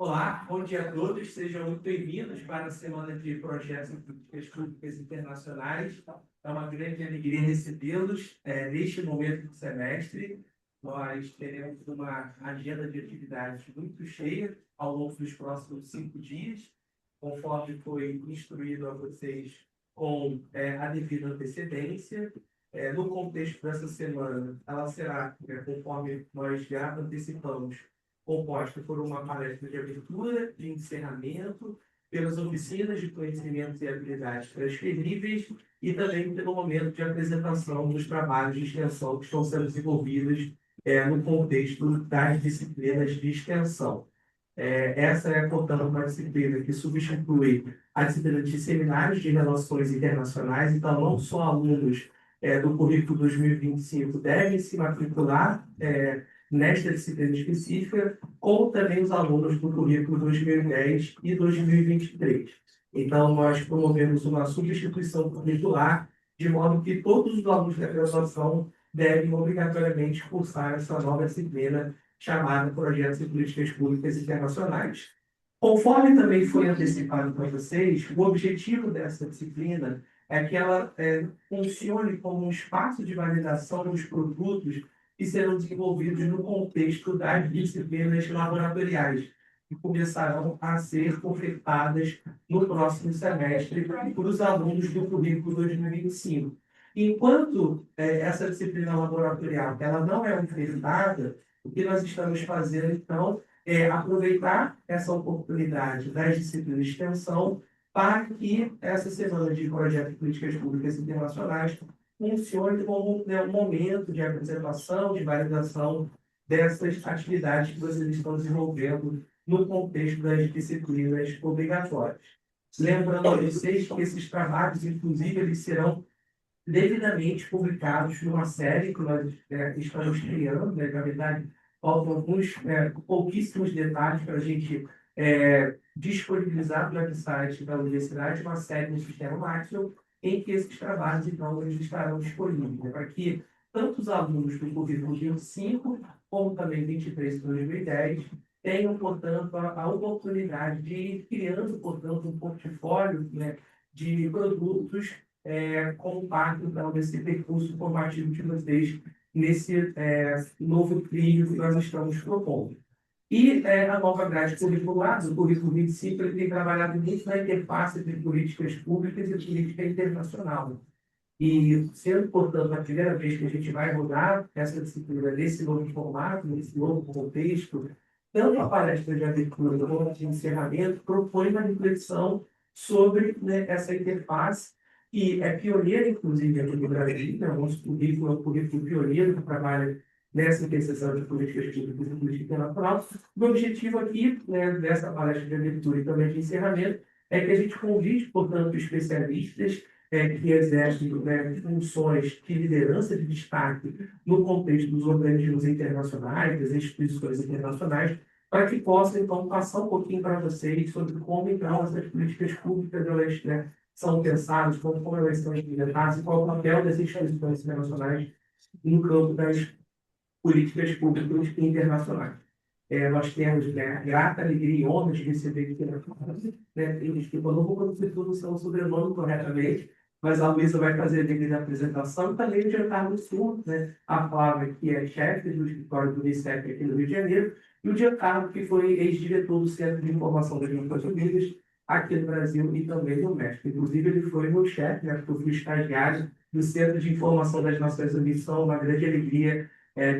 Olá, bom dia a todos, sejam muito bem-vindos para a Semana de Projetos e Políticas Públicas Internacionais. É uma grande alegria recebê-los neste momento do semestre. Nós teremos uma agenda de atividades muito cheia ao longo dos próximos 5 dias, conforme foi instruído a vocês com a devida antecedência. No contexto dessa semana, ela será, conforme nós já antecipamos, composta por uma palestra de abertura, de encerramento, pelas oficinas de conhecimentos e habilidades transferíveis e também pelo momento de apresentação dos trabalhos de extensão que estão sendo desenvolvidos no contexto das disciplinas de extensão. Essa é, portanto, uma disciplina que substitui a disciplina de seminários de relações internacionais, então não só alunos do currículo 2025 devem se matricular nesta disciplina específica, como também os alunos do currículo 2010 e 2023. Então, nós promovemos uma substituição curricular, de modo que todos os alunos da graduação devem obrigatoriamente cursar essa nova disciplina chamada Projetos e Políticas Públicas Internacionais. Conforme também foi antecipado para vocês, o objetivo dessa disciplina é que ela funcione como um espaço de validação dos produtos que serão desenvolvidos no contexto das disciplinas laboratoriais, que começarão a ser ofertadas no próximo semestre por os alunos do currículo 2025. Enquanto essa disciplina laboratorial ela não é ofertada, o que nós estamos fazendo, então, é aproveitar essa oportunidade das disciplinas de extensão para que essa semana de projetos de políticas públicas internacionais funcione como, né, um momento de apresentação, de validação dessas atividades que vocês estão desenvolvendo no contexto das disciplinas obrigatórias. Lembrando a vocês que esses trabalhos, inclusive, eles serão devidamente publicados numa série que nós estamos criando, né? Na verdade, faltam alguns pouquíssimos detalhes para a gente disponibilizar no website da universidade uma série no sistema Maxwell, em que esses trabalhos, então, eles estarão disponíveis, né? Para que tanto os alunos do currículo 25, como também 23 e 2010, tenham, portanto, a oportunidade de ir criando, portanto, um portfólio, né, de produtos como parte, então, desse percurso formativo de vocês nesse novo trilho que nós estamos propondo. E a nova grade curricular, o currículo 25, ele tem trabalhado muito na interface entre políticas públicas e política internacional. E sendo, portanto, a primeira vez que a gente vai rodar essa disciplina nesse novo formato, nesse novo contexto, tanto a palestra de abertura como a de encerramento propõe uma reflexão sobre, né, essa interface, que é pioneira, inclusive, aqui no Brasil, né? O nosso currículo é um currículo pioneiro que trabalha nessa interseção de políticas públicas e política internacional. O objetivo aqui, né, dessa palestra de abertura e também de encerramento é que a gente convide, portanto, especialistas que exercem, né, funções de liderança de destaque no contexto dos organismos internacionais, das instituições internacionais, para que possam, então, passar um pouquinho para vocês sobre como, então, essas políticas públicas elas, né, são pensadas, como elas são implementadas e qual o papel das instituições internacionais no campo das políticas públicas internacionais. Nós temos, né, a grata alegria e honra de receber aqui na casa, né, eles que eu não vou conseguir pronunciar o sobrenome corretamente, mas a Luísa vai fazer a devida apresentação, e também o Giancarlo Sul, né, a Flávia, que é chefe do escritório do Unicef aqui no Rio de Janeiro, e o Giancarlo, que foi ex-diretor do Centro de Informação das Nações Unidas, aqui no Brasil e também no México. Inclusive, ele foi meu chefe, né, porque eu fui estagiário do Centro de Informação das Nações Unidas, então, uma grande alegria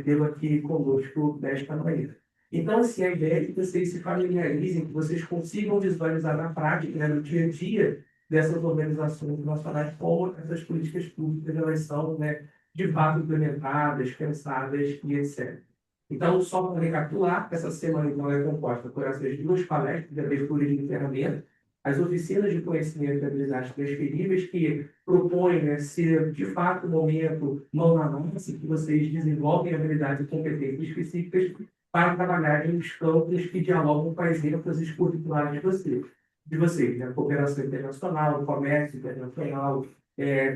tê-lo aqui conosco nesta manhã. Então, assim, a ideia é que vocês se familiarizem, que vocês consigam visualizar na prática, né, no dia a dia dessas organizações nacionais, como essas políticas públicas elas são, né, de fato implementadas, pensadas e etc. Então, só para recapitular, essa semana então, é composta por essas duas palestras de abertura e de encerramento, as oficinas de conhecimento e habilidades transferíveis, que propõem, né, ser, de fato, um momento mão na massa, que vocês desenvolvem habilidades e competências específicas para trabalhar em os campos que dialogam com as ênfases curriculares de vocês, né? Cooperação internacional, comércio internacional,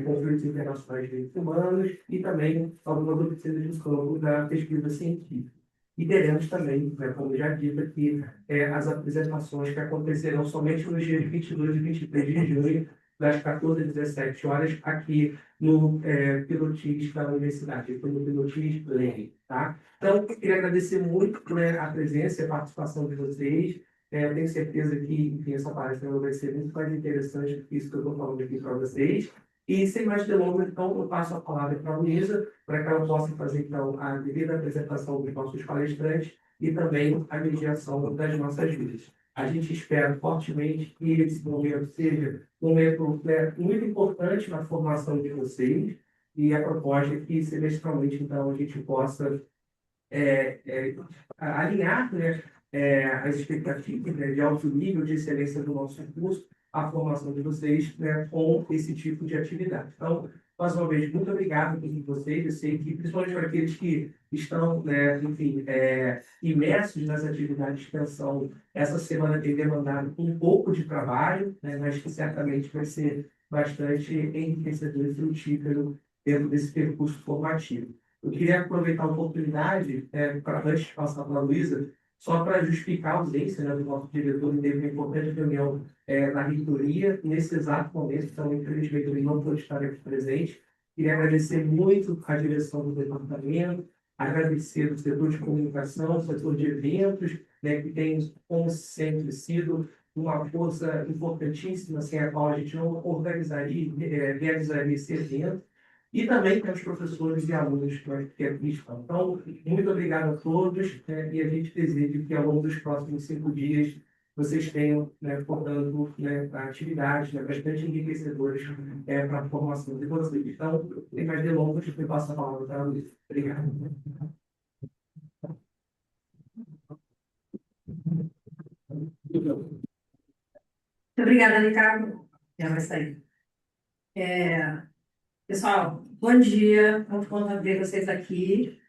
conflitos internacionais de direitos humanos e também algumas oficinas no campo da pesquisa científica. e teremos também, né, como já dito aqui, as apresentações que acontecerão somente nos dias 22 e 23 de junho, das 14 às 17 horas, aqui no Pilotis da Universidade, aqui no Pilotis Leme, tá? Então, eu queria agradecer muito, né, a presença e a participação de vocês. Tenho certeza que, enfim, essa palestra vai ser muito mais interessante do que isso que eu estou falando aqui para vocês. E, sem mais delongas, então, eu passo a palavra para a Luísa, para que ela possa fazer, então, a devida apresentação dos nossos palestrantes e também a mediação das nossas vidas. A gente espera fortemente que esse momento seja um momento, né, muito importante na formação de vocês, e a proposta é que, semestralmente, então, a gente possa alinhar, né, as expectativas, né, de alto nível de excelência do nosso curso, a formação de vocês, né, com esse tipo de atividade. Então, mais uma vez, muito obrigado a todos vocês. Eu sei que, principalmente para aqueles que estão, né, enfim, imersos nas atividades de extensão, essa semana tem demandado um pouco de trabalho, né, mas que certamente vai ser bastante enriquecedor e frutífero dentro desse percurso formativo. Eu queria aproveitar a oportunidade, para antes de passar para a Luísa, só para justificar a ausência, né, do nosso diretor, ele teve uma importante reunião na reitoria, nesse exato momento, então, infelizmente, ele não pôde estar aqui presente. Queria agradecer muito a direção do departamento, agradecer o setor de comunicação, o setor de eventos, né, que tem, como sempre, sido uma força importantíssima, sem a qual a gente não organizaria, realizaria esse evento. E também para os professores e alunos que aqui estão. Então, muito obrigado a todos, e a gente deseja que ao longo dos próximos 5 dias vocês tenham, né, portanto, né, atividades, né, bastante enriquecedoras para a formação de vocês. Então, sem mais delongas, eu passo a palavra para a Luísa. Obrigado. Muito obrigada, Ricardo. Já vai sair. Pessoal, bom dia. Muito bom ver vocês aqui.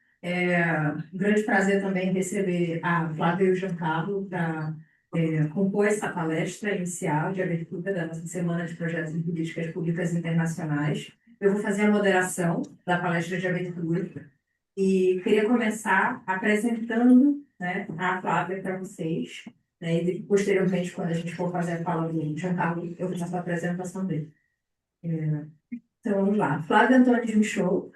Um grande prazer também receber a Flávia e o Giancarlo para compor essa palestra inicial de abertura da nossa Semana de Projetos e Políticas Públicas Internacionais. Eu vou fazer a moderação da palestra de abertura e queria começar apresentando, né, a Flávia para vocês, né, e posteriormente, quando a gente for fazer a fala do Giancarlo, eu faço a apresentação dele. Então, vamos lá. Flávia Antônio de Michaud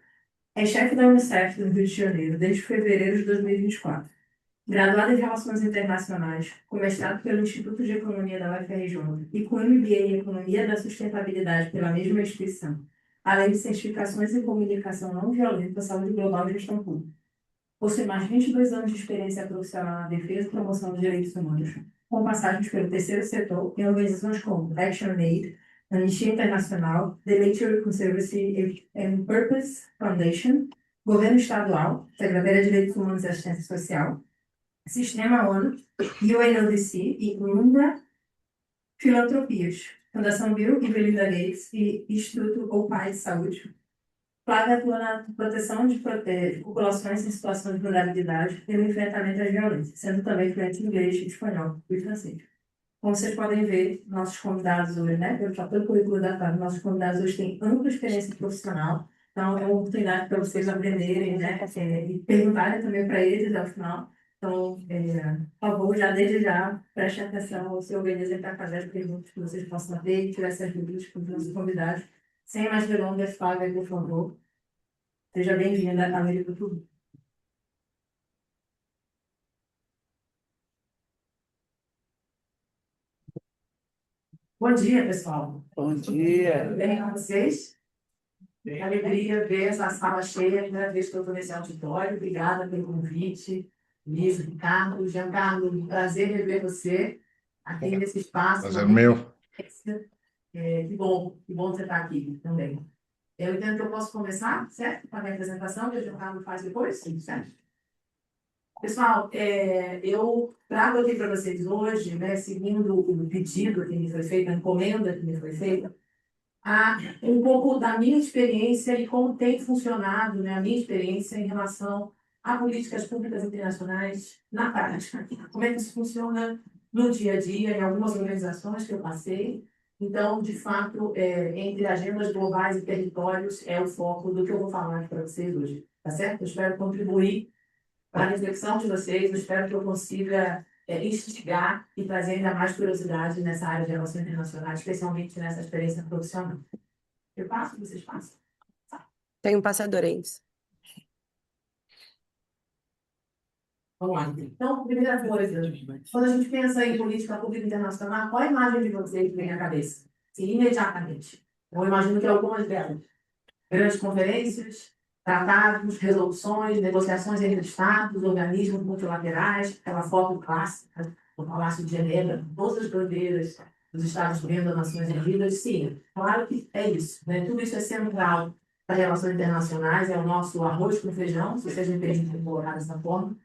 é chefe da Unicef no Rio de Janeiro desde fevereiro de 2024. Graduada em Relações Internacionais, com mestrado pelo Instituto de Economia da UFRJ e com MBA em Economia da Sustentabilidade pela mesma instituição, além de certificações em Comunicação Não Violenta, Saúde Global e Gestão Pública. Possui mais de 22 anos de experiência profissional na defesa e promoção dos direitos humanos, com passagens pelo terceiro setor em organizações como ActionAid, Anistia Internacional, The Nature Conservancy and Purpose Foundation, Governo Estadual, Secretaria de Direitos Humanos e Assistência Social, Sistema ONU, UNODC e UNRWA, Filantropias, Fundação Bill e Melinda Gates e Instituto OPAI de Saúde. Flávia atua na proteção de populações em situação de vulnerabilidade e no enfrentamento às violências, sendo também fluente em inglês, espanhol e francês. Como vocês podem ver, nossos convidados hoje, né, pelo currículo da Flávia, nossos convidados hoje têm ampla experiência profissional, então é uma oportunidade para vocês aprenderem, né, e perguntarem também para eles ao final. Então, por favor, desde já, prestem atenção ou se organizem para fazer as perguntas que vocês possam ter e tirar essas dúvidas com os nossos convidados. Sem mais delongas, Flávia, por favor. Seja bem-vinda à América do Sul. Bom dia, pessoal. Bom dia. Tudo bem com vocês? Alegria ver essa sala cheia, né? Ver que eu estou nesse auditório. Obrigada pelo convite. Lisa, Ricardo, Giancarlo, prazer rever você aqui nesse espaço. Prazer meu. Que bom você estar aqui também. Eu entendo que eu posso começar, certo? Com a minha apresentação, que o Giancarlo faz depois, sim, certo? Pessoal, eu trago aqui para vocês hoje, né, seguindo o pedido que me foi feito, a encomenda que me foi feita, um pouco da minha experiência e como tem funcionado, né, a minha experiência em relação a políticas públicas internacionais na prática. Como é que isso funciona no dia a dia, em algumas organizações que eu passei. Então, de fato, entre agendas globais e territórios é o foco do que eu vou falar para vocês hoje, tá certo? Eu espero contribuir para a reflexão de vocês. Eu espero que eu consiga instigar e trazer ainda mais curiosidade nessa área de relações internacionais, especialmente nessa experiência profissional. Eu passo, vocês passam? Tem um passador aí. Vamos lá. Então, primeira coisa, quando a gente pensa em política pública internacional, qual a imagem de vocês que vem à cabeça? Sim, imediatamente. Eu imagino que algumas delas. Grandes conferências, tratados, resoluções, negociações entre estados, organismos multilaterais, aquela foto clássica do Palácio de Genebra, todas as bandeiras dos Estados-membros das Nações Unidas. Sim, claro que é isso, né? Tudo isso é central para as relações internacionais, é o nosso arroz com feijão, se vocês me permitem colocar dessa forma.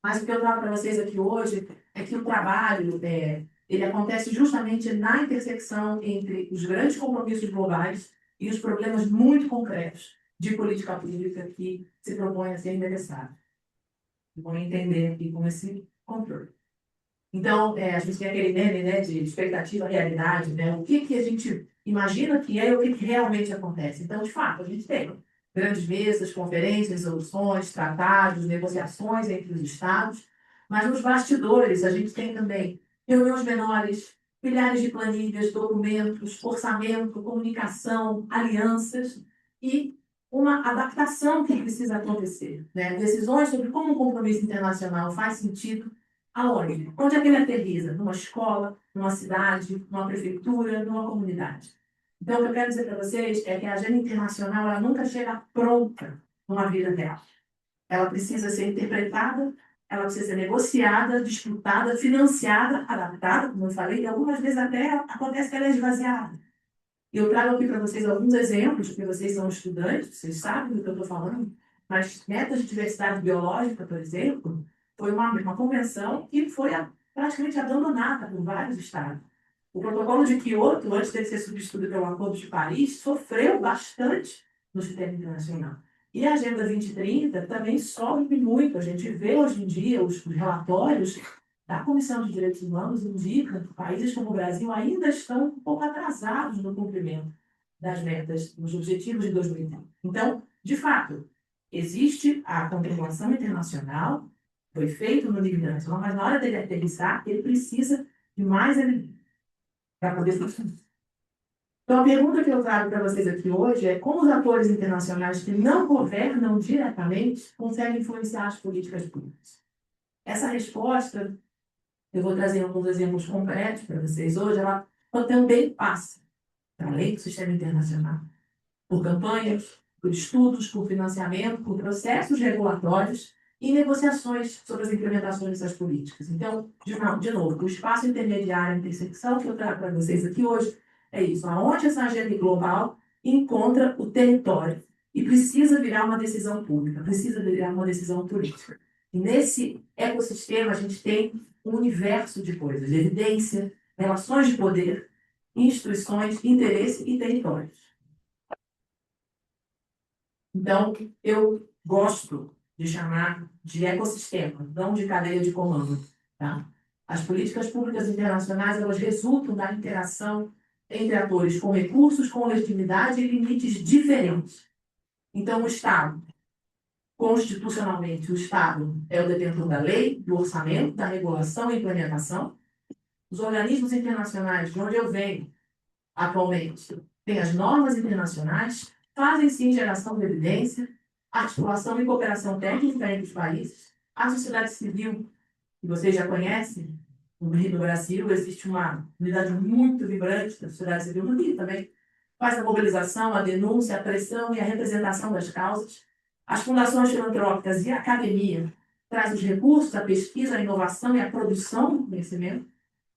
Mas o que eu trago para vocês aqui hoje é que o trabalho ele acontece justamente na intersecção entre os grandes compromissos globais e os problemas muito concretos de política pública que se propõem a ser endereçados. Vão entender aqui com esse controle. Então, a gente tem aquele meme, né, de expectativa realidade, né? O que a gente imagina que é e o que realmente acontece. Então, de fato, a gente tem grandes mesas, conferências, resoluções, tratados, negociações entre os estados, mas nos bastidores a gente tem também reuniões menores, milhares de planilhas, documentos, orçamento, comunicação, alianças e uma adaptação que precisa acontecer, né? Decisões sobre como o compromisso internacional faz sentido aonde? Onde é que ele aterriza? Numa escola, numa cidade, numa prefeitura, numa comunidade. Então, o que eu quero dizer para vocês é que a agenda internacional ela nunca chega pronta numa vida real. Ela precisa ser interpretada, ela precisa ser negociada, disputada, financiada, adaptada, como eu falei, e algumas vezes até acontece que ela é esvaziada. E eu trago aqui para vocês alguns exemplos, porque vocês são estudantes, vocês sabem do que eu estou falando, mas metas de diversidade biológica, por exemplo, foi uma convenção que foi praticamente abandonada por vários estados. O protocolo de Kyoto, antes de ser substituído pelo Acordo de Paris, sofreu bastante no sistema internacional. E a Agenda 2030 também sofre muito. A gente vê hoje em dia os relatórios da Comissão de Direitos Humanos indicam que países como o Brasil ainda estão um pouco atrasados no cumprimento das metas, dos objetivos de 2030. Então, de fato, existe a contemplação internacional, foi feito no nível internacional, mas na hora dele aterrissar, ele precisa de mais evidência para poder funcionar. Então, a pergunta que eu trago para vocês aqui hoje é como os atores internacionais que não governam diretamente conseguem influenciar as políticas públicas. Essa resposta, eu vou trazer alguns exemplos concretos para vocês hoje, ela também passa, além do sistema internacional, por campanhas, por estudos, por financiamento, por processos regulatórios e negociações sobre as implementações dessas políticas. Então, de novo, o espaço intermediário, a intersecção que eu trago para vocês aqui hoje é isso, aonde essa agenda global encontra o território e precisa virar uma decisão pública, precisa virar uma decisão política. E nesse ecossistema a gente tem um universo de coisas, evidência, relações de poder, instituições, interesse e territórios. Então, eu gosto de chamar de ecossistema, não de cadeia de comando. Tá? As políticas públicas internacionais elas resultam da interação entre atores com recursos, com legitimidade e limites diferentes. Então, o Estado, constitucionalmente, o Estado é o detentor da lei, do orçamento, da regulação e implementação. Os organismos internacionais, de onde eu venho atualmente, têm as normas internacionais, fazem sim geração de evidência, articulação e cooperação técnica entre os países. A sociedade civil, que vocês já conhecem, no Rio do Brasil, existe uma unidade muito vibrante da sociedade civil no Rio também. Faz a mobilização, a denúncia, a pressão e a representação das causas. As fundações filantrópicas e a academia trazem os recursos, a pesquisa, a inovação e a produção do conhecimento.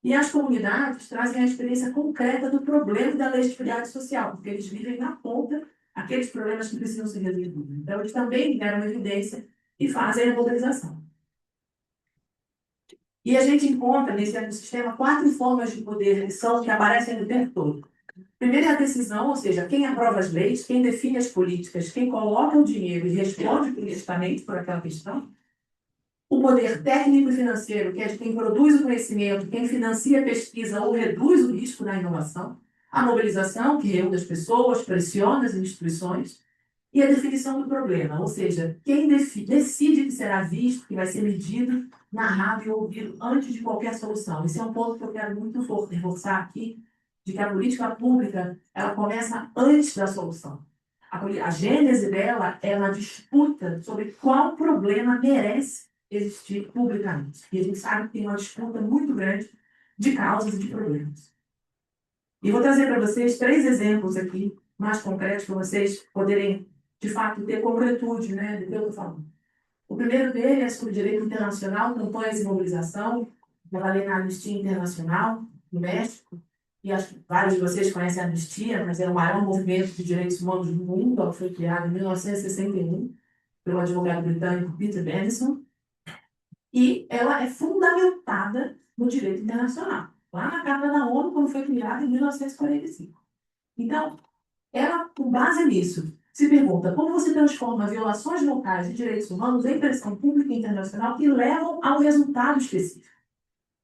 E as comunidades trazem a experiência concreta do problema e da legitimidade social, porque eles vivem na ponta aqueles problemas que precisam ser resolvidos. Então, eles também deram evidência e fazem a mobilização. E a gente encontra nesse ecossistema 4 formas de poder que aparecem no tempo todo. Primeiro é a decisão, ou seja, quem aprova as leis, quem define as políticas, quem coloca o dinheiro e responde politicamente por aquela questão. O poder técnico e financeiro, que é de quem produz o conhecimento, quem financia a pesquisa ou reduz o risco da inovação. A mobilização, que reúne as pessoas, pressiona as instituições. e a definição do problema, ou seja, quem decide que será visto, que vai ser medido, narrado e ouvido antes de qualquer solução. Esse é um ponto que eu quero muito reforçar aqui, de que a política pública ela começa antes da solução. A gênese dela é uma disputa sobre qual problema merece existir publicamente. E a gente sabe que tem uma disputa muito grande de causas e de problemas. E vou trazer para vocês 3 exemplos aqui, mais concretos, para vocês poderem, de fato, ter concretude, né, do que eu estou falando. O primeiro dele é sobre direito internacional, campanhas e mobilização. Trabalhei na Anistia Internacional, no México, e acho que vários de vocês conhecem a Anistia, mas é o maior movimento de direitos humanos do mundo. Ela foi criada em 1961 pelo advogado britânico Peter Benenson, e ela é fundamentada no direito internacional, lá na Carta da ONU, quando foi criada em 1945. Então, ela, com base nisso, se pergunta como você transforma violações locais de direitos humanos em pressão pública e internacional que levam ao resultado específico.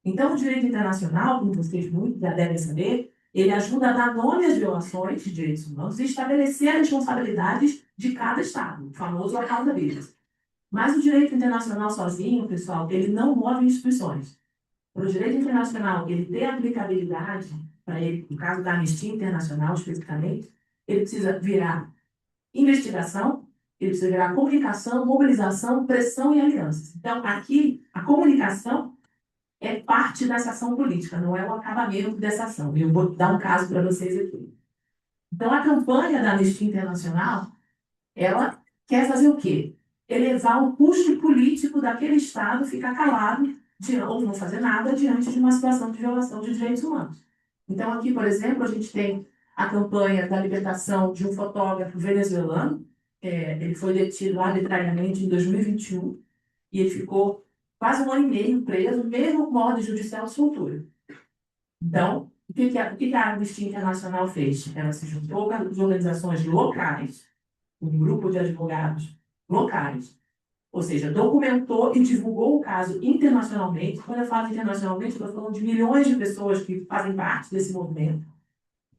Então, o direito internacional, como vocês muito já devem saber, ele ajuda a dar nome às violações de direitos humanos e estabelecer as responsabilidades de cada Estado, o famoso accountability. Mas o direito internacional sozinho, pessoal, ele não move instituições. Para o direito internacional ele ter aplicabilidade, para ele, no caso da Anistia Internacional especificamente, ele precisa virar investigação, ele precisa virar comunicação, mobilização, pressão e alianças. Então, aqui, a comunicação é parte dessa ação política, não é o acabamento dessa ação. Eu vou dar um caso para vocês aqui. Então, a campanha da Anistia Internacional, ela quer fazer o quê? Elevar o custo político daquele Estado ficar calado ou não fazer nada diante de uma situação de violação de direitos humanos. Então, aqui, por exemplo, a gente tem a campanha da libertação de um fotógrafo venezuelano. Ele foi detido arbitrariamente em 2021 e ele ficou quase 1 ano e meio preso, mesmo com ordem judicial de soltura. Então, o que a Anistia Internacional fez? Ela se juntou com as organizações locais, um grupo de advogados locais, ou seja, documentou e divulgou o caso internacionalmente. Quando eu falo internacionalmente, eu estou falando de milhões de pessoas que fazem parte desse movimento.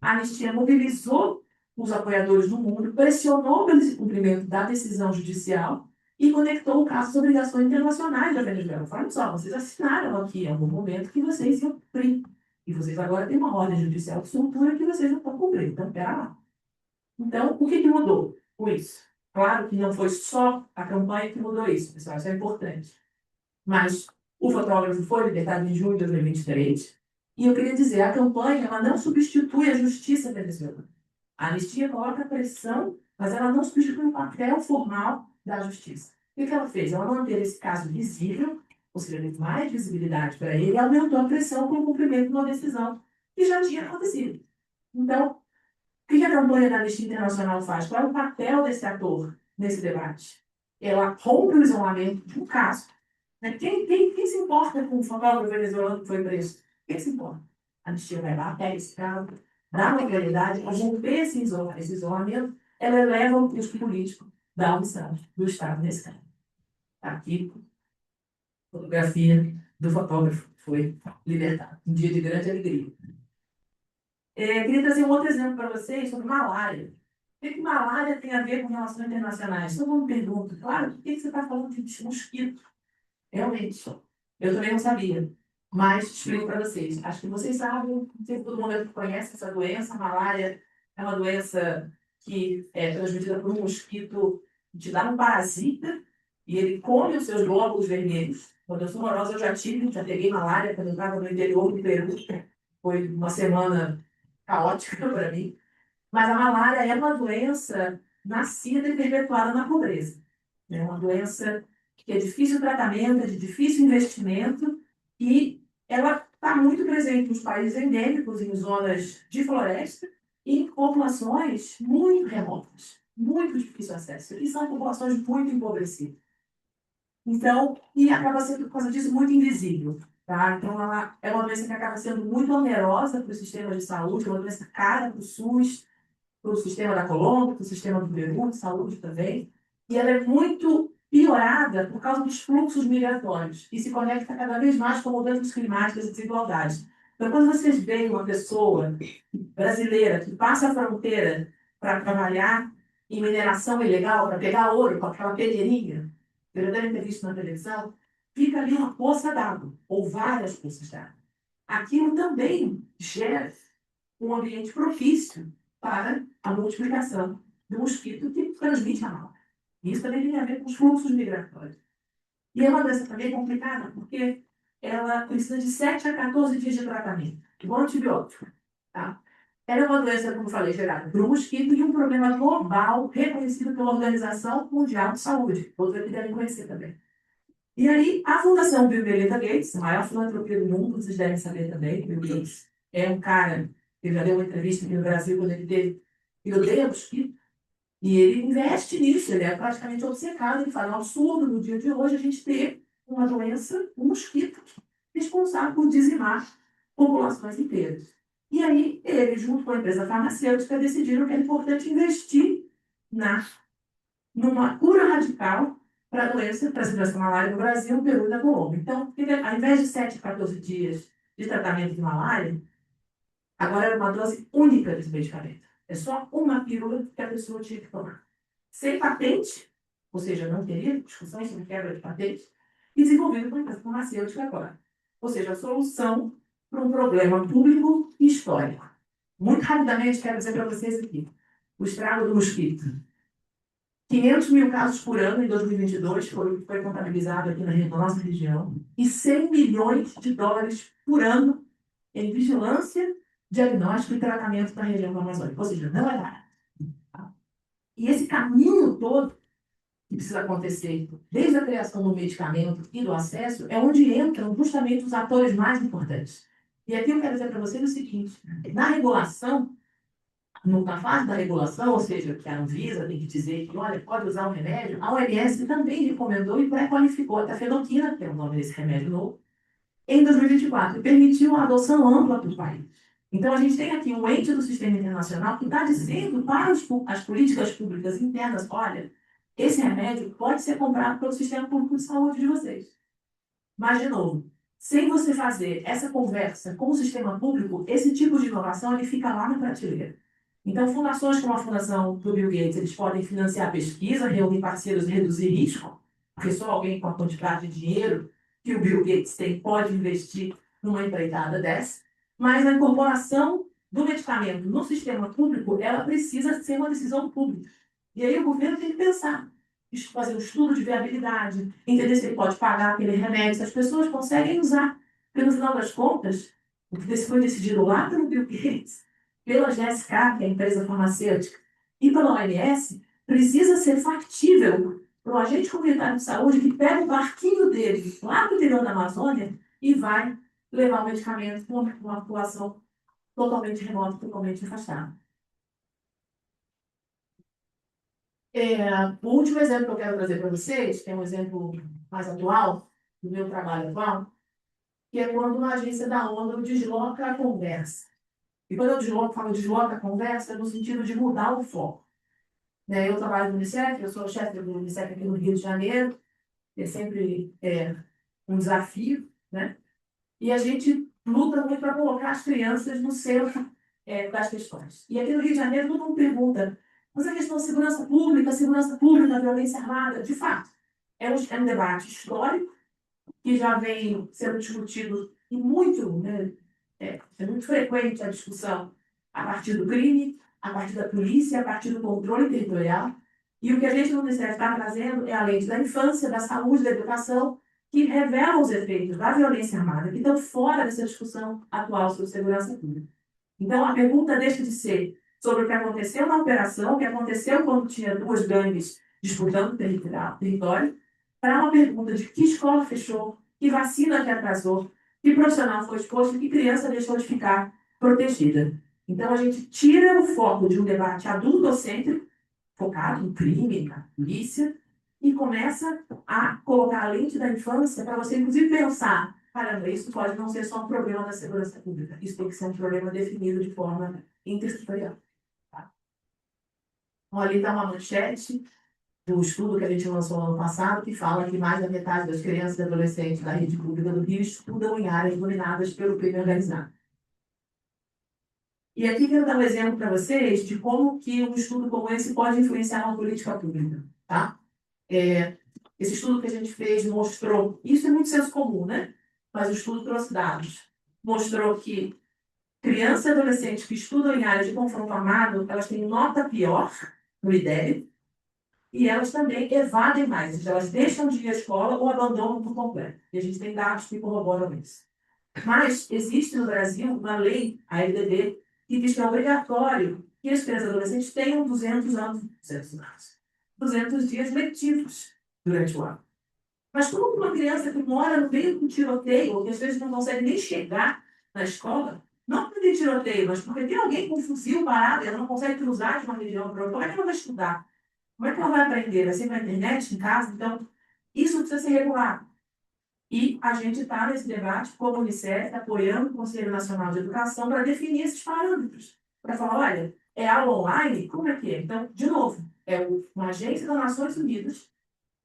A Anistia mobilizou os apoiadores do mundo, pressionou pelo cumprimento da decisão judicial e conectou o caso às obrigações internacionais da Venezuela. Falaram só, vocês assinaram aqui em algum momento que vocês iam cumprir. E vocês agora têm uma ordem judicial de soltura que vocês não estão cumprindo. Então, pera lá. Então, o que mudou com isso? Claro que não foi só a campanha que mudou isso, pessoal, isso é importante. Mas o fotógrafo foi libertado em junho de 2023. E eu queria dizer, a campanha ela não substitui a justiça venezuelana. A Anistia coloca pressão, mas ela não substitui o papel formal da justiça. O que ela fez? Ela manteve esse caso visível, ou seja, deu mais visibilidade para ele, e aumentou a pressão com o cumprimento de uma decisão que já tinha acontecido. Então, o que a campanha da Anistia Internacional faz? Qual é o papel desse ator nesse debate? Ela rompe o isolamento de um caso. Quem se importa com o fotógrafo venezuelano que foi preso? Quem se importa? A Anistia vai lá, pega esse caso, dá uma realidade, a romper esse isolamento, ela eleva o risco político da Estado, do Estado nesse caso. Aqui, fotografia do fotógrafo que foi libertado. Um dia de grande alegria. Queria trazer um outro exemplo para vocês sobre malária. O que malária tem a ver com relações internacionais? Todo mundo pergunta, claro, por que você está falando de mosquito? Realmente, eu também não sabia, mas explico para vocês. Acho que vocês sabem, não sei se todo mundo conhece essa doença. A malária é uma doença que é transmitida por um mosquito que te dá um parasita e ele come os seus glóbulos vermelhos. Quando eu sou morosa, eu já peguei malária quando eu estava no interior do Peru. Foi uma semana caótica para mim. Mas a malária é uma doença nascida e perpetuada na pobreza. É uma doença que é difícil de tratamento, é de difícil investimento, e ela está muito presente nos países endêmicos, em zonas de floresta, e em populações muito remotas, muito difícil acesso, e são populações muito empobrecidas. Então, e acaba sendo, por causa disso, muito invisível. Tá? Então, ela é uma doença que acaba sendo muito onerosa para o sistema de saúde, é uma doença cara para o SUS, para o sistema da Colômbia, para o sistema do Peru, de saúde também. E ela é muito piorada por causa dos fluxos migratórios e se conecta cada vez mais com mudanças climáticas e desigualdades. Então, quando vocês veem uma pessoa brasileira que passa a fronteira para trabalhar em mineração ilegal para pegar ouro com aquela peneirinha, eu já deve ter visto na televisão, fica ali uma poça d'água, ou várias poças d'água. Aquilo também gera um ambiente propício para a multiplicação do mosquito que transmite a malária. Isso também tem a ver com os fluxos migratórios. E é uma doença também complicada, porque ela precisa de 7 a 14 dias de tratamento, igual antibiótico. Tá? Ela é uma doença, como eu falei, gerada por um mosquito e um problema global reconhecido pela Organização Mundial de Saúde. Outro que devem conhecer também. E aí, a Fundação Bill e Melinda Gates, a maior filantropia do mundo, vocês devem saber também, Bill Gates é um cara que já deu uma entrevista aqui no Brasil quando ele teve, ele odeia mosquito, e ele investe nisso, ele é praticamente obcecado, ele fala, é um absurdo no dia de hoje a gente ter uma doença, um mosquito, responsável por dizimar populações inteiras. E aí, ele, junto com a empresa farmacêutica, decidiram que é importante investir numa cura radical para a doença, para a doença da malária no Brasil, no Peru e na Colômbia. Então, ao invés de 7 a 14 dias de tratamento de malária, agora era uma dose única desse medicamento. É só uma pílula que a pessoa tinha que tomar. Sem patente, ou seja, não teria discussão sobre quebra de patente, e desenvolvido por uma empresa farmacêutica agora. Ou seja, a solução para um problema público e histórico. Muito rapidamente, quero dizer para vocês aqui, o estrago do mosquito. 500 mil casos por ano em 2022 foi contabilizado aqui na nossa região, e 100 milhões de dólares por ano em vigilância, diagnóstico e tratamento na região da Amazônia. Ou seja, não é barato. E esse caminho todo que precisa acontecer, desde a criação do medicamento e do acesso, é onde entram justamente os atores mais importantes. E aqui eu quero dizer para vocês o seguinte: na regulação, na fase da regulação, ou seja, que a Anvisa tem que dizer que, olha, pode usar o remédio, a OMS também recomendou e pré-qualificou a tafenoquina, que é o nome desse remédio novo, em 2024, e permitiu a adoção ampla do país. Então, a gente tem aqui um ente do sistema internacional que está dizendo para as políticas públicas internas, olha, esse remédio pode ser comprado pelo sistema público de saúde de vocês. Mas, de novo, sem você fazer essa conversa com o sistema público, esse tipo de inovação ele fica lá na prateleira. Então, fundações como a Fundação do Bill Gates, eles podem financiar pesquisa, reunir parceiros e reduzir risco, porque só alguém com a quantidade de dinheiro que o Bill Gates tem pode investir numa empreitada dessa, mas a incorporação do medicamento no sistema público, ela precisa ser uma decisão pública. E aí o governo tem que pensar, fazer um estudo de viabilidade, entender se ele pode pagar aquele remédio, se as pessoas conseguem usar. Porque, no final das contas, o que foi decidido lá pelo Bill Gates, pela GSK, que é a empresa farmacêutica, e pela OMS, precisa ser factível para o agente comunitário de saúde que pega o barquinho dele lá no interior da Amazônia e vai levar o medicamento para uma população totalmente remota, totalmente afastada. O último exemplo que eu quero trazer para vocês, que é um exemplo mais atual, do meu trabalho atual, que é quando uma agência da ONU desloca a conversa. E quando eu falo desloca a conversa, é no sentido de mudar o foco. Eu trabalho no Unicef, eu sou chefe do Unicef aqui no Rio de Janeiro, é sempre um desafio, né? E a gente luta muito para colocar as crianças no centro das questões. E aqui no Rio de Janeiro, todo mundo pergunta, mas a questão de segurança pública, violência armada, de fato, é um debate histórico que já vem sendo discutido e muito, né, é muito frequente a discussão a partir do crime, a partir da polícia, a partir do controle territorial. E o que a gente no Unicef está trazendo é a lei da infância, da saúde, da educação, que revelam os efeitos da violência armada, que estão fora dessa discussão atual sobre segurança pública. Então, a pergunta deixa de ser sobre o que aconteceu na operação, o que aconteceu quando tinha duas gangues disputando território, para uma pergunta de que escola fechou, que vacina que atrasou, que profissional foi exposto e que criança deixou de ficar protegida. Então, a gente tira o foco de um debate adultocêntrico, focado no crime, na polícia, e começa a colocar a lente da infância para você, inclusive, pensar: caramba, isso pode não ser só um problema da segurança pública, isso tem que ser um problema definido de forma intersetorial. Tá? Então, ali está uma manchete do estudo que a gente lançou no ano passado, que fala que mais da metade das crianças e adolescentes da rede pública do Rio estudam em áreas dominadas pelo crime organizado. E aqui quero dar um exemplo para vocês de como que um estudo como esse pode influenciar uma política pública, tá? Esse estudo que a gente fez mostrou, isso é muito senso comum, né? Mas o estudo trouxe dados. Mostrou que crianças e adolescentes que estudam em áreas de confronto armado, elas têm nota pior no IDEB, e elas também evadem mais, ou seja, elas deixam de ir à escola ou abandonam por completo. E a gente tem dados que corroboram isso. Mas existe no Brasil uma lei, a LDB, que diz que é obrigatório que as crianças e adolescentes tenham 200 dias letivos durante o ano. Mas como uma criança que mora no meio do tiroteio, ou que às vezes não consegue nem chegar na escola, não porque tem tiroteio, mas porque tem alguém com um fuzil parado e ela não consegue cruzar de uma região para outra, como é que ela vai estudar? Como é que ela vai aprender? Vai ser na internet, em casa? Então, isso precisa ser regulado. E a gente está nesse debate com a Unicef, apoiando o Conselho Nacional de Educação para definir esses parâmetros. Para falar, olha, é aula online? Como é que é? Então, de novo, é uma agência das Nações Unidas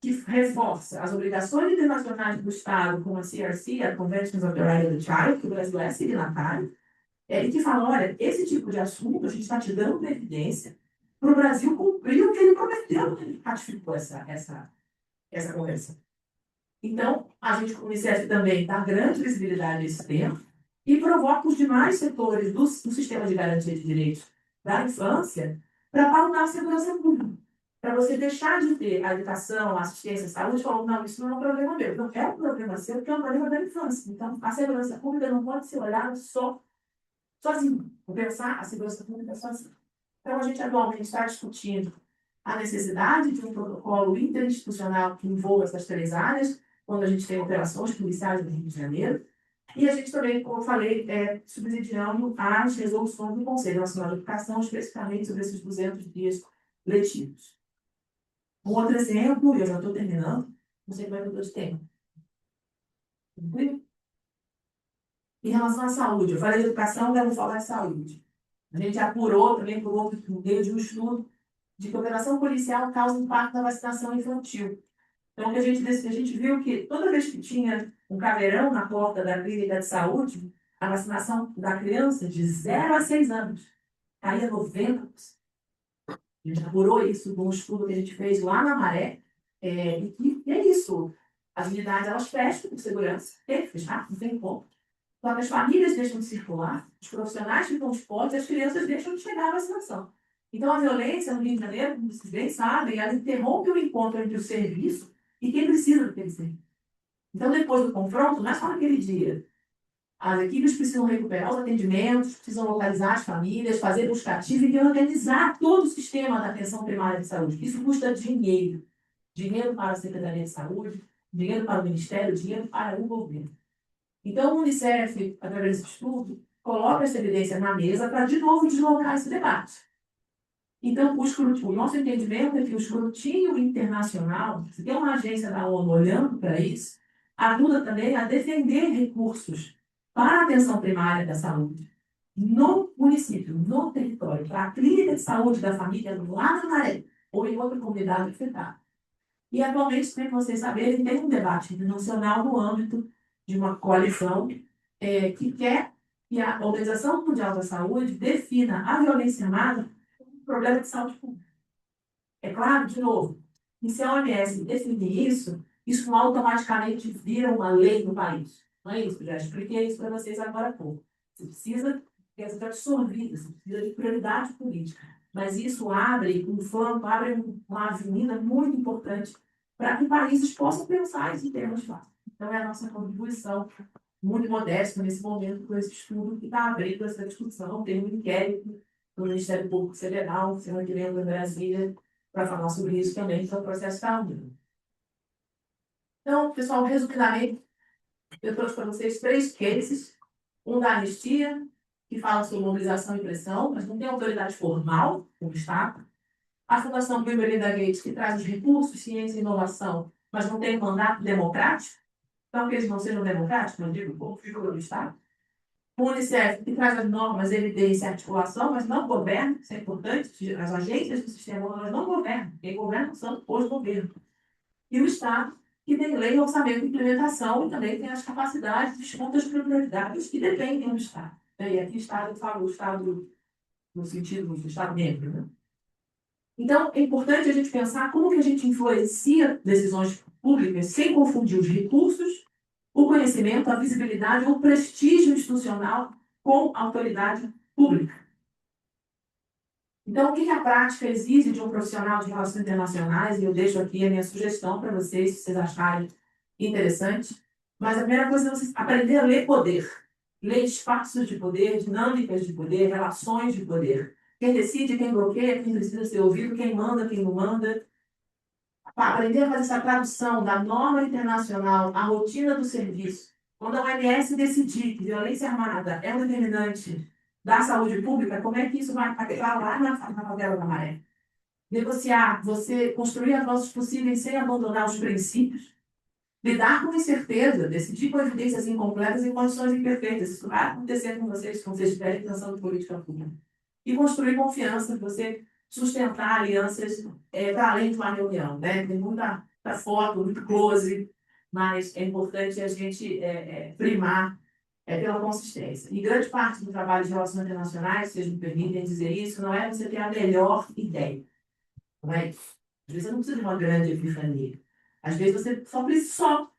que reforça as obrigações internacionais do Estado, como a CRC, a Convention of the Right of the Child, que o Brasil é signatário, e que fala, olha, esse tipo de assunto a gente está te dando uma evidência para o Brasil cumprir o que ele prometeu quando ele ratificou essa convenção. Então, a gente, como Unicef, também dá grande visibilidade a esse tema e provoca os demais setores do sistema de garantia de direitos da infância para pautar a segurança pública. Para você deixar de ter a educação, a assistência, a saúde, falando, não, isso não é um problema meu. Não é um problema seu, porque é um problema da infância. Então, a segurança pública não pode ser olhada só sozinho. Vou pensar a segurança pública sozinho. Então, a gente atualmente está discutindo a necessidade de um protocolo interinstitucional que envolva essas três áreas, quando a gente tem operações policiais no Rio de Janeiro. E a gente também, como eu falei, subsidiando as resoluções do Conselho Nacional de Educação, especificamente sobre esses 200 dias letivos. Um outro exemplo, e eu já estou terminando, não sei como é que eu estou de tempo. Tranquilo? Em relação à saúde, eu falei de educação, agora vou falar de saúde. A gente apurou também por meio de um estudo de que a operação policial causa impacto na vacinação infantil. Então, a gente viu que toda vez que tinha um caveirão na porta da clínica de saúde, a vacinação da criança de 0 a 6 anos caía 90%. A gente apurou isso num estudo que a gente fez lá na Maré, e é isso. As unidades, elas fecham por segurança, tem que fechar, não tem como. Quando as famílias deixam de circular, os profissionais ficam expostos, as crianças deixam de chegar à vacinação. Então, a violência no Rio de Janeiro, como vocês bem sabem, ela interrompe o encontro entre o serviço e quem precisa daquele serviço. Então, depois do confronto, não é só naquele dia. As equipes precisam recuperar os atendimentos, precisam localizar as famílias, fazer buscativo e organizar todo o sistema da atenção primária de saúde. Isso custa dinheiro. Dinheiro para a Secretaria de Saúde, dinheiro para o Ministério, dinheiro para o governo. Então, o Unicef, através desse estudo, coloca essa evidência na mesa para, de novo, deslocar esse debate. Então, o nosso entendimento é que o escrutínio internacional, se tem uma agência da ONU olhando para isso, ajuda também a defender recursos para a atenção primária da saúde no município, no território, para a clínica de saúde da família lá na Maré ou em outra comunidade afetada. E, atualmente, como vocês saberem, tem um debate internacional no âmbito de uma coalizão que quer que a Organização Mundial da Saúde defina a violência armada como um problema de saúde pública. É claro, de novo, que se a OMS definir isso não automaticamente vira uma lei no país. Não é isso? Já expliquei isso para vocês agora há pouco. Você precisa ser absorvida, você precisa de prioridade política. Mas isso abre um flanco, abre uma avenida muito importante para que países possam pensar em termos de fato. Então, é a nossa contribuição muito modesta nesse momento com esse estudo que está abrindo essa discussão. Tem um inquérito do Ministério Público Federal, semana que vem em Brasília, para falar sobre isso também, então o processo está abrindo. Então, pessoal, resumidamente, eu trouxe para vocês 3 cases. Um da anistia, que fala sobre mobilização e pressão, mas não tem autoridade formal, como Estado. A Fundação Bill e Melinda Gates, que traz os recursos, ciência e inovação, mas não tem mandato democrático. Então, que eles não sejam democráticos, não digo, como figura do Estado. O Unicef, que traz as normas, evidência e articulação, mas não governa, isso é importante, as agências do sistema elas não governam, quem governa são os governos. E o Estado, que tem lei, orçamento e implementação, e também tem as capacidades, as contas prioritárias que dependem do Estado. E aqui o Estado, eu falo, o Estado no sentido do Estado membro, né? Então, é importante a gente pensar como que a gente influencia decisões públicas sem confundir os recursos, o conhecimento, a visibilidade ou o prestígio institucional com a autoridade pública. Então, o que a prática exige de um profissional de relações internacionais? E eu deixo aqui a minha sugestão para vocês, se vocês acharem interessante. Mas a primeira coisa é vocês aprender a ler poder. Ler espaços de poder, dinâmicas de poder, relações de poder. Quem decide, quem bloqueia, quem precisa ser ouvido, quem manda, quem não manda. Aprender a fazer essa tradução da norma internacional à rotina do serviço. Quando a OMS decidir que violência armada é um determinante da saúde pública, como é que isso vai impactar lá na favela da Maré? Negociar, você construir avanços possíveis sem abandonar os princípios. Lidar com incerteza, decidir com evidências incompletas e condições imperfeitas. Isso vai acontecer com vocês, quando vocês estiverem pensando em política pública. E construir confiança, você sustentar alianças para além de uma reunião. Né? Tem muita foto, muito close, mas é importante a gente primar pela consistência. E grande parte do trabalho de relações internacionais, se vocês me permitem dizer isso, não é você ter a melhor ideia. Não é isso. Às vezes você não precisa de uma grande epifania. Às vezes você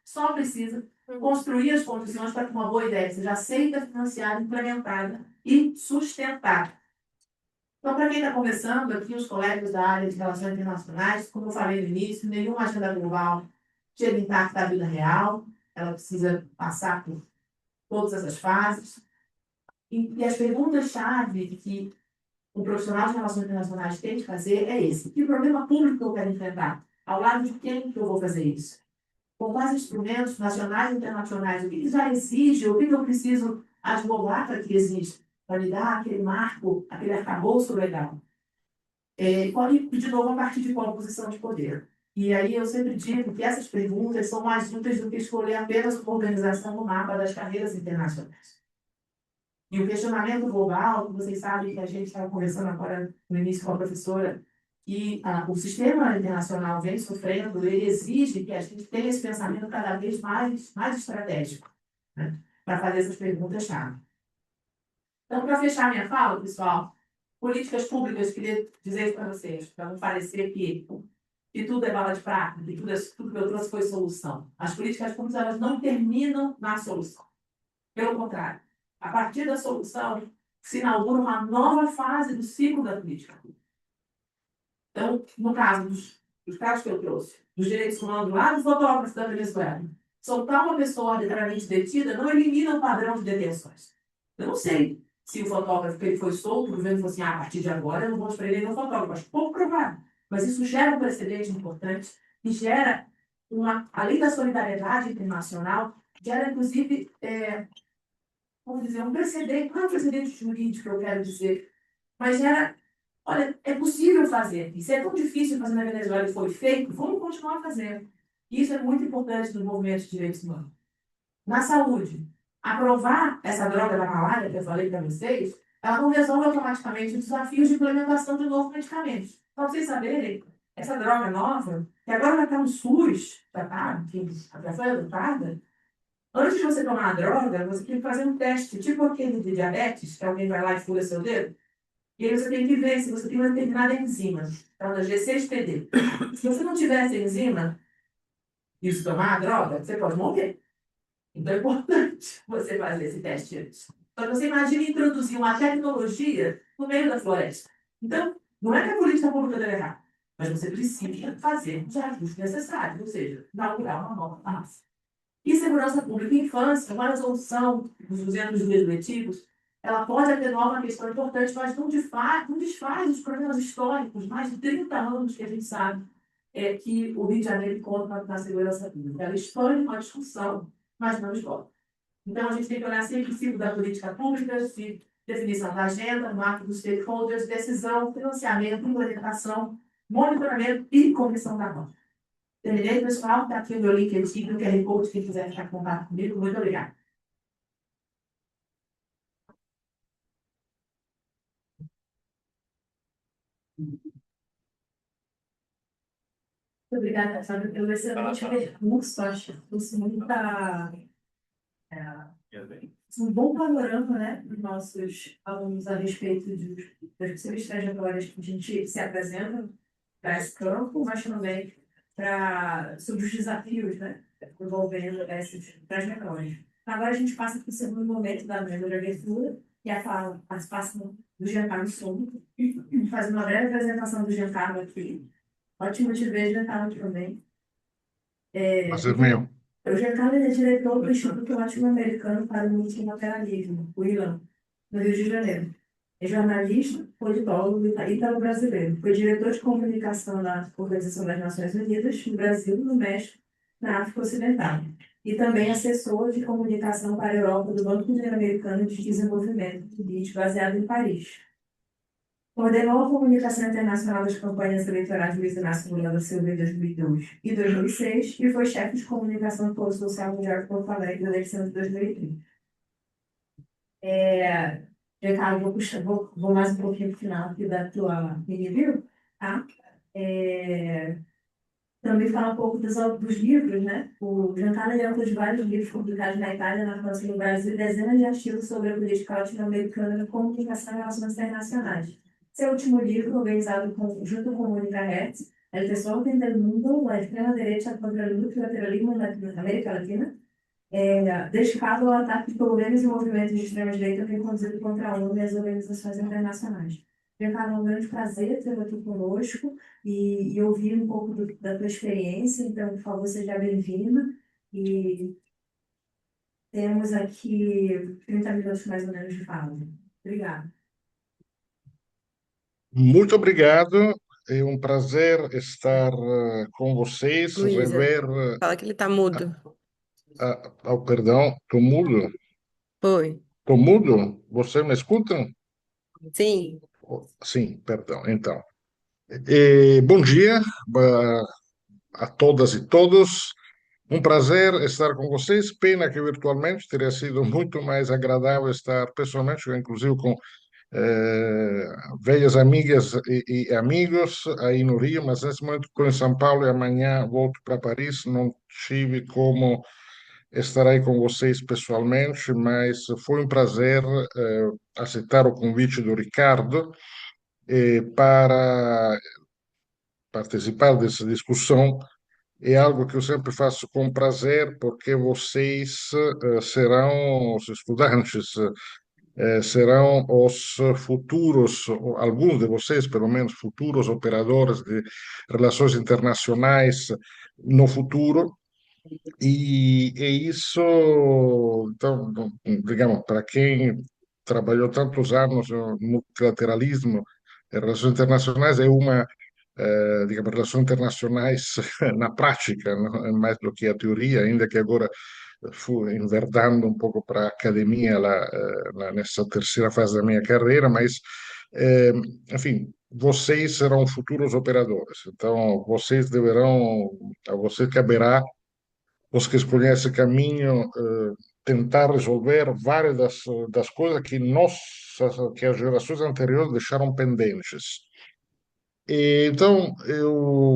só precisa construir as condições para que uma boa ideia seja aceita, financiada, implementada e sustentada. Então, para quem está começando, aqui os colegas da área de relações internacionais, como eu falei no início, nenhuma agenda global chega intacta à vida real, ela precisa passar por todas essas fases. E as perguntas-chave que o profissional de relações internacionais tem que fazer é esse. Que problema público eu quero enfrentar? Ao lado de quem que eu vou fazer isso? Com quais instrumentos nacionais e internacionais? O que já exige? O que eu preciso advogar para que exista? Para me dar aquele marco, aquele arcabouço legal. E, de novo, a partir de qual posição de poder? E aí eu sempre digo que essas perguntas são mais úteis do que escolher apenas uma organização no mapa das carreiras internacionais. E o questionamento global, que vocês sabem que a gente estava conversando agora no início com a professora, que o sistema internacional vem sofrendo, ele exige que a gente tenha esse pensamento cada vez mais estratégico, né, para fazer essas perguntas-chave. Então, para fechar minha fala, pessoal, políticas públicas, queria dizer isso para vocês, para não parecer que tudo é bala de prata, que tudo que eu trouxe foi solução. As políticas públicas elas não terminam na solução. Pelo contrário, a partir da solução se inaugura uma nova fase do ciclo da política pública. Então, no caso dos casos que eu trouxe, dos direitos humanos lá do fotógrafo da Venezuela, soltar uma pessoa arbitrariamente detida não elimina o padrão de detenções. Eu não sei se o fotógrafo que ele foi solto, o governo falou assim, a partir de agora eu não vou prender nenhum fotógrafo. Acho pouco provável. Mas isso gera um precedente importante e gera, além da solidariedade internacional, gera, inclusive, vamos dizer, um precedente, não é um precedente jurídico que eu quero dizer, mas gera, olha, é possível fazer. E se é tão difícil fazer na Venezuela e foi feito, vamos continuar fazendo. Isso é muito importante no movimento de direitos humanos. Na saúde, aprovar essa droga da malária, que eu falei para vocês, ela não resolve automaticamente os desafios de implementação de novos medicamentos. Para vocês saberem, essa droga nova, que agora vai estar no SUS, já foi adotada, antes de você tomar a droga, você tem que fazer um teste, tipo aquele de diabetes, que alguém vai lá e fura seu dedo. E aí você tem que ver se você tem uma determinada enzima, chamada G6PD. Se você não tiver essa enzima, e se tomar a droga, você pode morrer. Então é importante você fazer esse teste antes. Então você imagina introduzir uma tecnologia no meio da floresta. Então, não é que a política pública deve errar, mas você precisa fazer os ajustes necessários, ou seja, inaugurar uma nova fase. E segurança pública e infância, uma resolução dos 200 dias letivos, ela pode atenuar uma questão importante, mas não desfaz os problemas históricos, mais de 30 anos que a gente sabe que o Rio de Janeiro encontra na segurança pública. Ela expande uma discussão, mas não esgota. Então, a gente tem que olhar sempre o ciclo da política pública, de definição da agenda, marco dos stakeholders, decisão, financiamento, implementação, monitoramento e comissão da nota. Terminei, pessoal. Está aqui o meu link antigo, o QR Code, quem quiser ficar em contato comigo. Muito obrigada. Muito obrigada, Fábio, pelo excelente percurso. Acho que trouxe muita Um bom panorama, né, dos nossos alunos a respeito das possíveis trajetórias que a gente se apresenta para esse campo, mas também sobre os desafios, né, envolvendo essas trajetórias. Agora a gente passa para o segundo momento da mesa de abertura, que é a participação do Giancarlo Somo, faz uma breve apresentação do Giancarlo aqui. Ótimo te ver, Giancarlo, também. Prazer meu. O Giancarlo é diretor do Instituto Latino-Americano para o Multilateralismo, o ILAM, no Rio de Janeiro. É jornalista, politólogo e italo-brasileiro. Foi diretor de comunicação da Organização das Nações Unidas, no Brasil, no México, na África Ocidental. E também assessor de comunicação para a Europa do Banco Interamericano de Desenvolvimento, BID, baseado em Paris. Coordenou a comunicação internacional das campanhas eleitorais de Luiz Inácio Lula da Silva em 2002 e 2006 e foi chefe de comunicação do Fórum Social Mundial de Porto Alegre na eleição de 2030. Ricardo, vou mais um pouquinho para o final aqui da tua mini review, tá? Também falar um pouco dos livros, né? O Giancarlo é autor de vários livros publicados na Itália, na França e no Brasil, e dezenas de artigos sobre a política latino-americana e comunicação e relações internacionais. Seu último livro, organizado junto com Mônica Hertz, El Tesoro del Mundo, la extrema derecha contra el multilateralismo na América Latina, dedicado ao ataque de governos e movimentos de extrema-direita que têm conduzido contra a ONU e as organizações internacionais. Giancarlo, é um grande prazer tê-lo aqui conosco e ouvir um pouco da tua experiência, então, por favor, seja bem-vindo. E temos aqui 30 minutos mais ou menos de fala. Obrigada. Muito obrigado. É um prazer estar com vocês, Luísa, rever. fala que ele tá mudo. Perdão, estou mudo? Foi. Estou mudo? Você me escuta? Sim. Sim, perdão. Então, bom dia a todas e todos. Um prazer estar com vocês. Pena que virtualmente teria sido muito mais agradável estar pessoalmente, inclusive com velhas amigas e amigos aí no Rio, mas nesse momento estou em São Paulo e amanhã volto para Paris. Não tive como estar aí com vocês pessoalmente, mas foi um prazer aceitar o convite do Ricardo para participar dessa discussão. É algo que eu sempre faço com prazer, porque vocês serão os estudantes, serão os futuros, ou alguns de vocês, pelo menos, futuros operadores de relações internacionais no futuro. E é isso, então, digamos, para quem trabalhou tantos anos no multilateralismo, relações internacionais é uma digamos, relações internacionais na prática, não é mais do que a teoria, ainda que agora fui enverdando um pouco para a academia lá, nessa terceira fase da minha carreira, mas, enfim, vocês serão futuros operadores, então vocês deverão, a vocês caberá, os que escolhem esse caminho, tentar resolver várias das coisas que que as gerações anteriores deixaram pendentes. Então,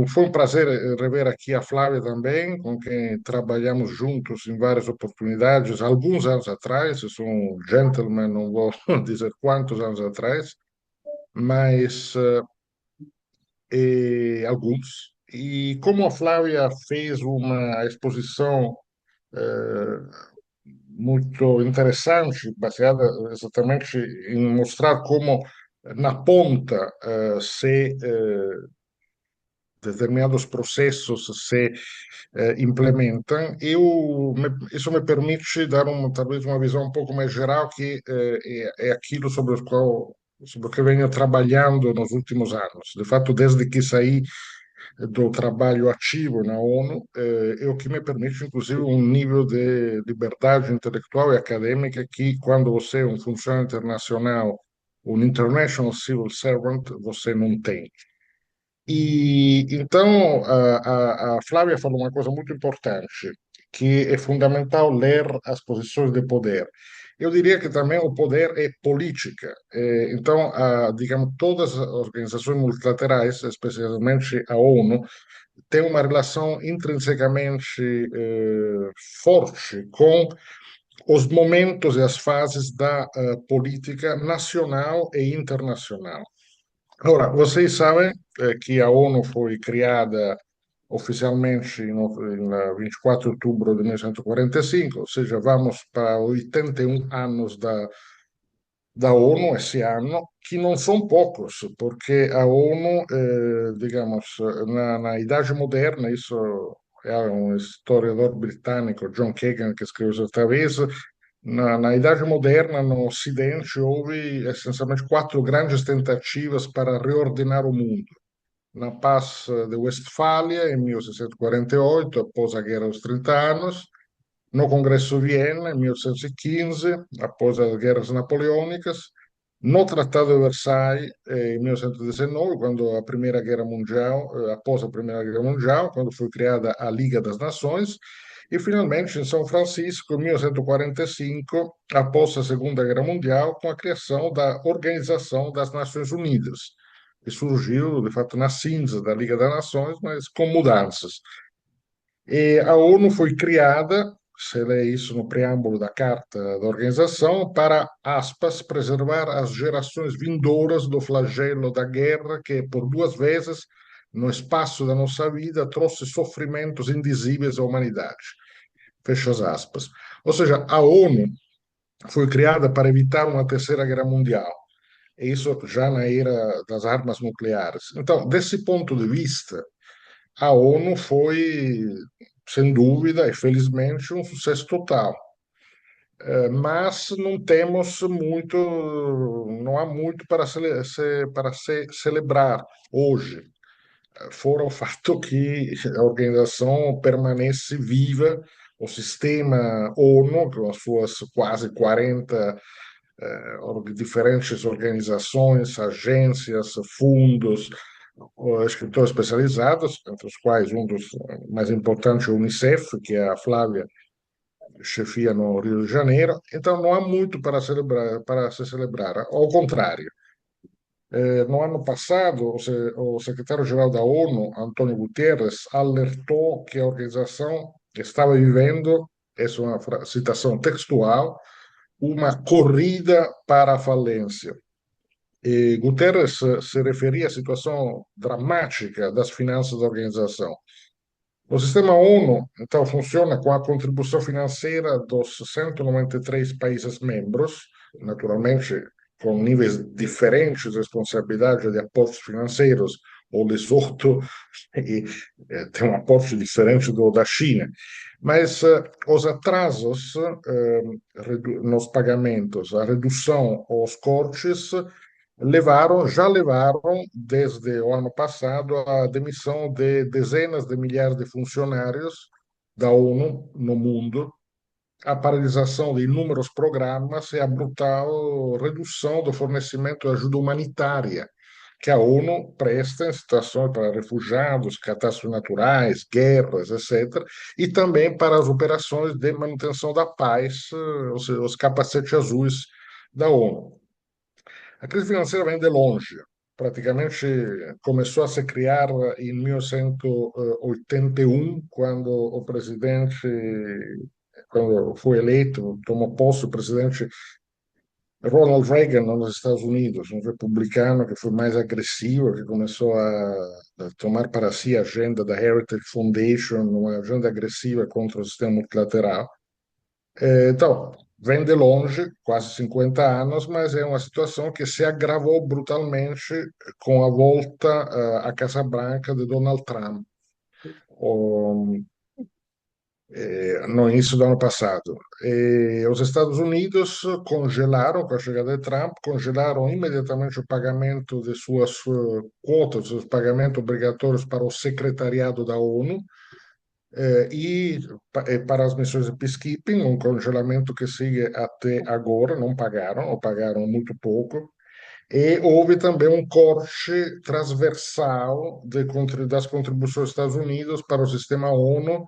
foi um prazer rever aqui a Flávia também, com quem trabalhamos juntos em várias oportunidades, alguns anos atrás. Eu sou um gentleman, não vou dizer quantos anos atrás, mas alguns. E como a Flávia fez uma exposição muito interessante, baseada exatamente em mostrar como na ponta se determinados processos se implementam, isso me permite dar talvez uma visão um pouco mais geral, que é aquilo sobre o que venho trabalhando nos últimos anos. De fato, desde que saí do trabalho ativo na ONU, é o que me permite, inclusive, um nível de liberdade intelectual e acadêmica que, quando você é um funcionário internacional, um international civil servant, você não tem. E então a Flávia falou uma coisa muito importante, que é fundamental ler as posições de poder. Eu diria que também o poder é política. Então, digamos, todas as organizações multilaterais, especialmente a ONU, têm uma relação intrinsecamente forte com os momentos e as fases da política nacional e internacional. Ora, vocês sabem que a ONU foi criada oficialmente em 24 de outubro de 1945, ou seja, vamos para 81 anos da ONU esse ano, que não são poucos, porque a ONU, digamos, na Idade Moderna, isso é um historiador britânico, John Kagan, que escreveu certa vez, na Idade Moderna, no Ocidente, houve essencialmente quatro grandes tentativas para reordenar o mundo. Na Paz de Westfália, em 1648, após a Guerra dos 30 Anos, no Congresso de Viena, em 1815, após as Guerras Napoleônicas, no Tratado de Versailles, em 1919, quando a Primeira Guerra Mundial, após a Primeira Guerra Mundial, quando foi criada a Liga das Nações, e finalmente em São Francisco, em 1945, após a Segunda Guerra Mundial, com a criação da Organização das Nações Unidas, que surgiu, de fato, na cinza da Liga das Nações, mas com mudanças. E a ONU foi criada, se lê isso no preâmbulo da Carta da Organização, para, aspas, preservar as gerações vindouras do flagelo da guerra que, por duas vezes, no espaço da nossa vida, trouxe sofrimentos indizíveis à humanidade. Fecha as aspas. Ou seja, a ONU foi criada para evitar uma terceira guerra mundial. E isso já na era das armas nucleares. Então, desse ponto de vista, a ONU foi, sem dúvida e felizmente, um sucesso total. Mas não temos muito, não há muito para se celebrar hoje, fora o fato que a organização permanece viva, o sistema ONU, com as suas quase 40 diferentes organizações, agências, fundos, escritores especializados, entre os quais um dos mais importantes é o Unicef, que é a Flávia chefia no Rio de Janeiro. Então não há muito para celebrar, para se celebrar. Ao contrário, no ano passado, o secretário-geral da ONU, António Guterres, alertou que a organização estava vivendo, essa é uma citação textual, uma corrida para a falência. E Guterres se referia à situação dramática das finanças da organização. O sistema ONU, então, funciona com a contribuição financeira dos 193 países membros, naturalmente com níveis diferentes de responsabilidade de aportes financeiros. O Lesoto tem um aporte diferente do da China. Mas os atrasos nos pagamentos, a redução, os cortes, já levaram, desde o ano passado, à demissão de dezenas de milhares de funcionários da ONU no mundo, a paralisação de inúmeros programas e a brutal redução do fornecimento de ajuda humanitária que a ONU presta em situações para refugiados, catástrofes naturais, guerras, etc., e também para as operações de manutenção da paz, ou seja, os capacetes azuis da ONU. A crise financeira vem de longe. Praticamente começou a se criar em 1981, quando o presidente, quando foi eleito, tomou posse o presidente Ronald Reagan nos Estados Unidos, um republicano que foi mais agressivo, que começou a tomar para si a agenda da Heritage Foundation, uma agenda agressiva contra o sistema multilateral. Então, vem de longe, quase 50 anos, mas é uma situação que se agravou brutalmente com a volta à Casa Branca de Donald Trump, no início do ano passado. Os Estados Unidos congelaram, com a chegada de Trump, congelaram imediatamente o pagamento de suas quotas, os pagamentos obrigatórios para o secretariado da ONU, e para as missões de peacekeeping, um congelamento que sigue até agora, não pagaram, ou pagaram muito pouco, e houve também um corte transversal das contribuições dos Estados Unidos para o sistema ONU,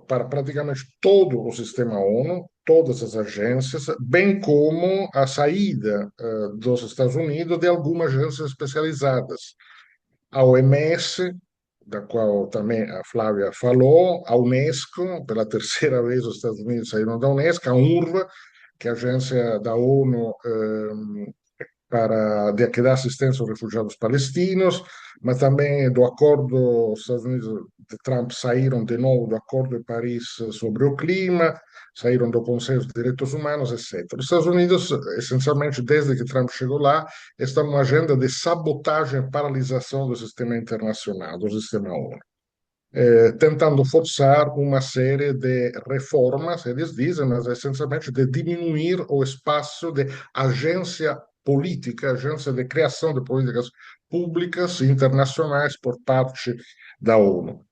para praticamente todo o sistema ONU, todas as agências, bem como a saída dos Estados Unidos de algumas agências especializadas. A OMS, da qual também a Flávia falou, a Unesco, pela terceira vez os Estados Unidos saíram da Unesco, a UNRWA, que é a agência da ONU que dá assistência aos refugiados palestinos, mas também do acordo, os Estados Unidos de Trump saíram de novo do Acordo de Paris sobre o clima, saíram do Conselho de Direitos Humanos, etc. Os Estados Unidos, essencialmente, desde que Trump chegou lá, estão numa agenda de sabotagem e paralisação do sistema internacional, do sistema ONU. Tentando forçar uma série de reformas, eles dizem, mas essencialmente de diminuir o espaço de agência política, agência de criação de políticas públicas e internacionais por parte da ONU.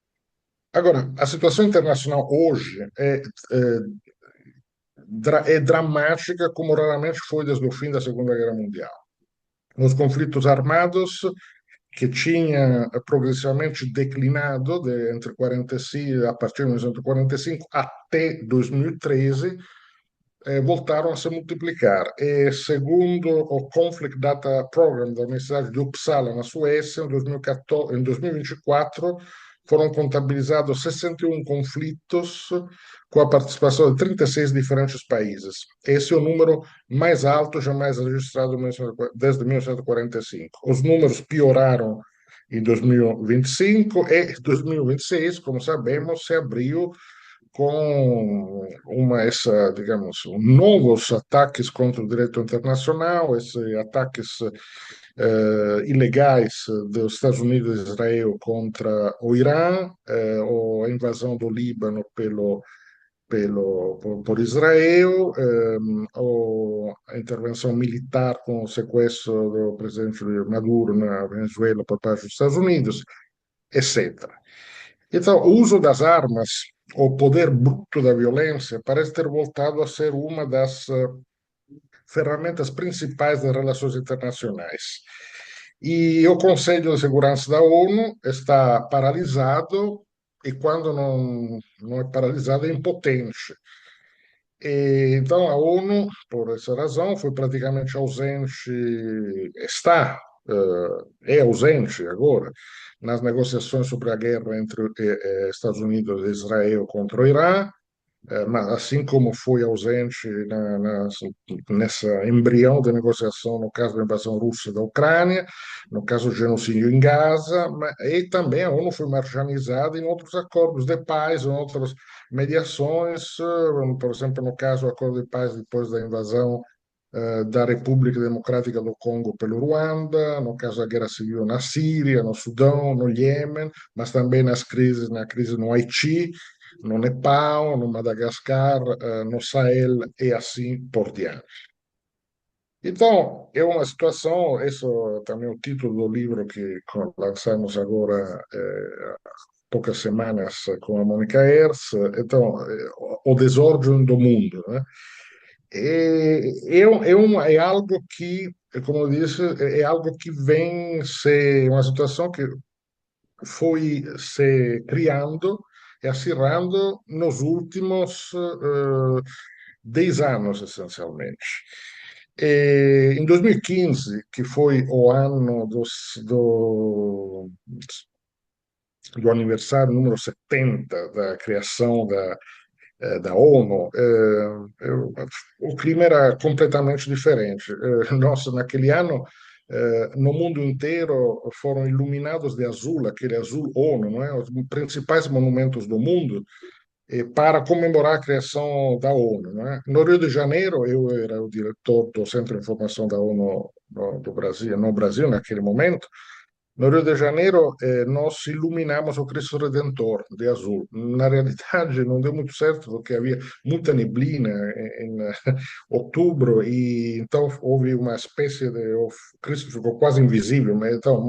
Agora, a situação internacional hoje é dramática como raramente foi desde o fim da Segunda Guerra Mundial. Os conflitos armados que tinha progressivamente declinado entre 45, a partir de 1945 até 2013, voltaram a se multiplicar. E, segundo o Conflict Data Program da Universidade de Uppsala, na Suécia, em 2024, foram contabilizados 61 conflitos com a participação de 36 diferentes países. Esse é o número mais alto jamais registrado desde 1945. Os números pioraram em 2025 e 2026, como sabemos, se abriu com digamos, novos ataques contra o direito internacional, esses ataques ilegais dos Estados Unidos e Israel contra o Irã, ou a invasão do Líbano por Israel, ou a intervenção militar com o sequestro do presidente Maduro na Venezuela por parte dos Estados Unidos, etc. Então, o uso das armas, o poder bruto da violência, parece ter voltado a ser uma das ferramentas principais das relações internacionais. E o Conselho de Segurança da ONU está paralisado, e quando não é paralisado, é impotente. Então, a ONU, por essa razão, foi praticamente ausente, é ausente agora nas negociações sobre a guerra entre Estados Unidos e Israel contra o Irã, mas assim como foi ausente nessa embrião de negociação no caso da invasão russa da Ucrânia, no caso do genocídio em Gaza, e também a ONU foi marginalizada em outros acordos de paz, em outras mediações, por exemplo, no caso do acordo de paz depois da invasão da República Democrática do Congo pelo Ruanda, no caso da guerra civil na Síria, no Sudão, no Iêmen, mas também na crise no Haiti, no Nepal, no Madagascar, no Sahel e assim por diante. Então, é uma situação, esse também é o título do livro que lançamos agora há poucas semanas com a Mônica Herz, então, o desordem do mundo, né? É algo que, como eu disse, é algo que vem ser uma situação que foi se criando e acirrando nos últimos 10 anos, essencialmente. Em 2015, que foi o ano do aniversário número 70 da criação da ONU, o clima era completamente diferente. Nossa, naquele ano, no mundo inteiro foram iluminados de azul, aquele azul ONU, não é? Os principais monumentos do mundo, para comemorar a criação da ONU, não é? No Rio de Janeiro, eu era o diretor do Centro de Informação da ONU do Brasil, no Brasil, naquele momento. No Rio de Janeiro, nós iluminamos o Cristo Redentor de azul. Na realidade, não deu muito certo, porque havia muita neblina em outubro, e então houve uma espécie de. O Cristo ficou quase invisível, mas então,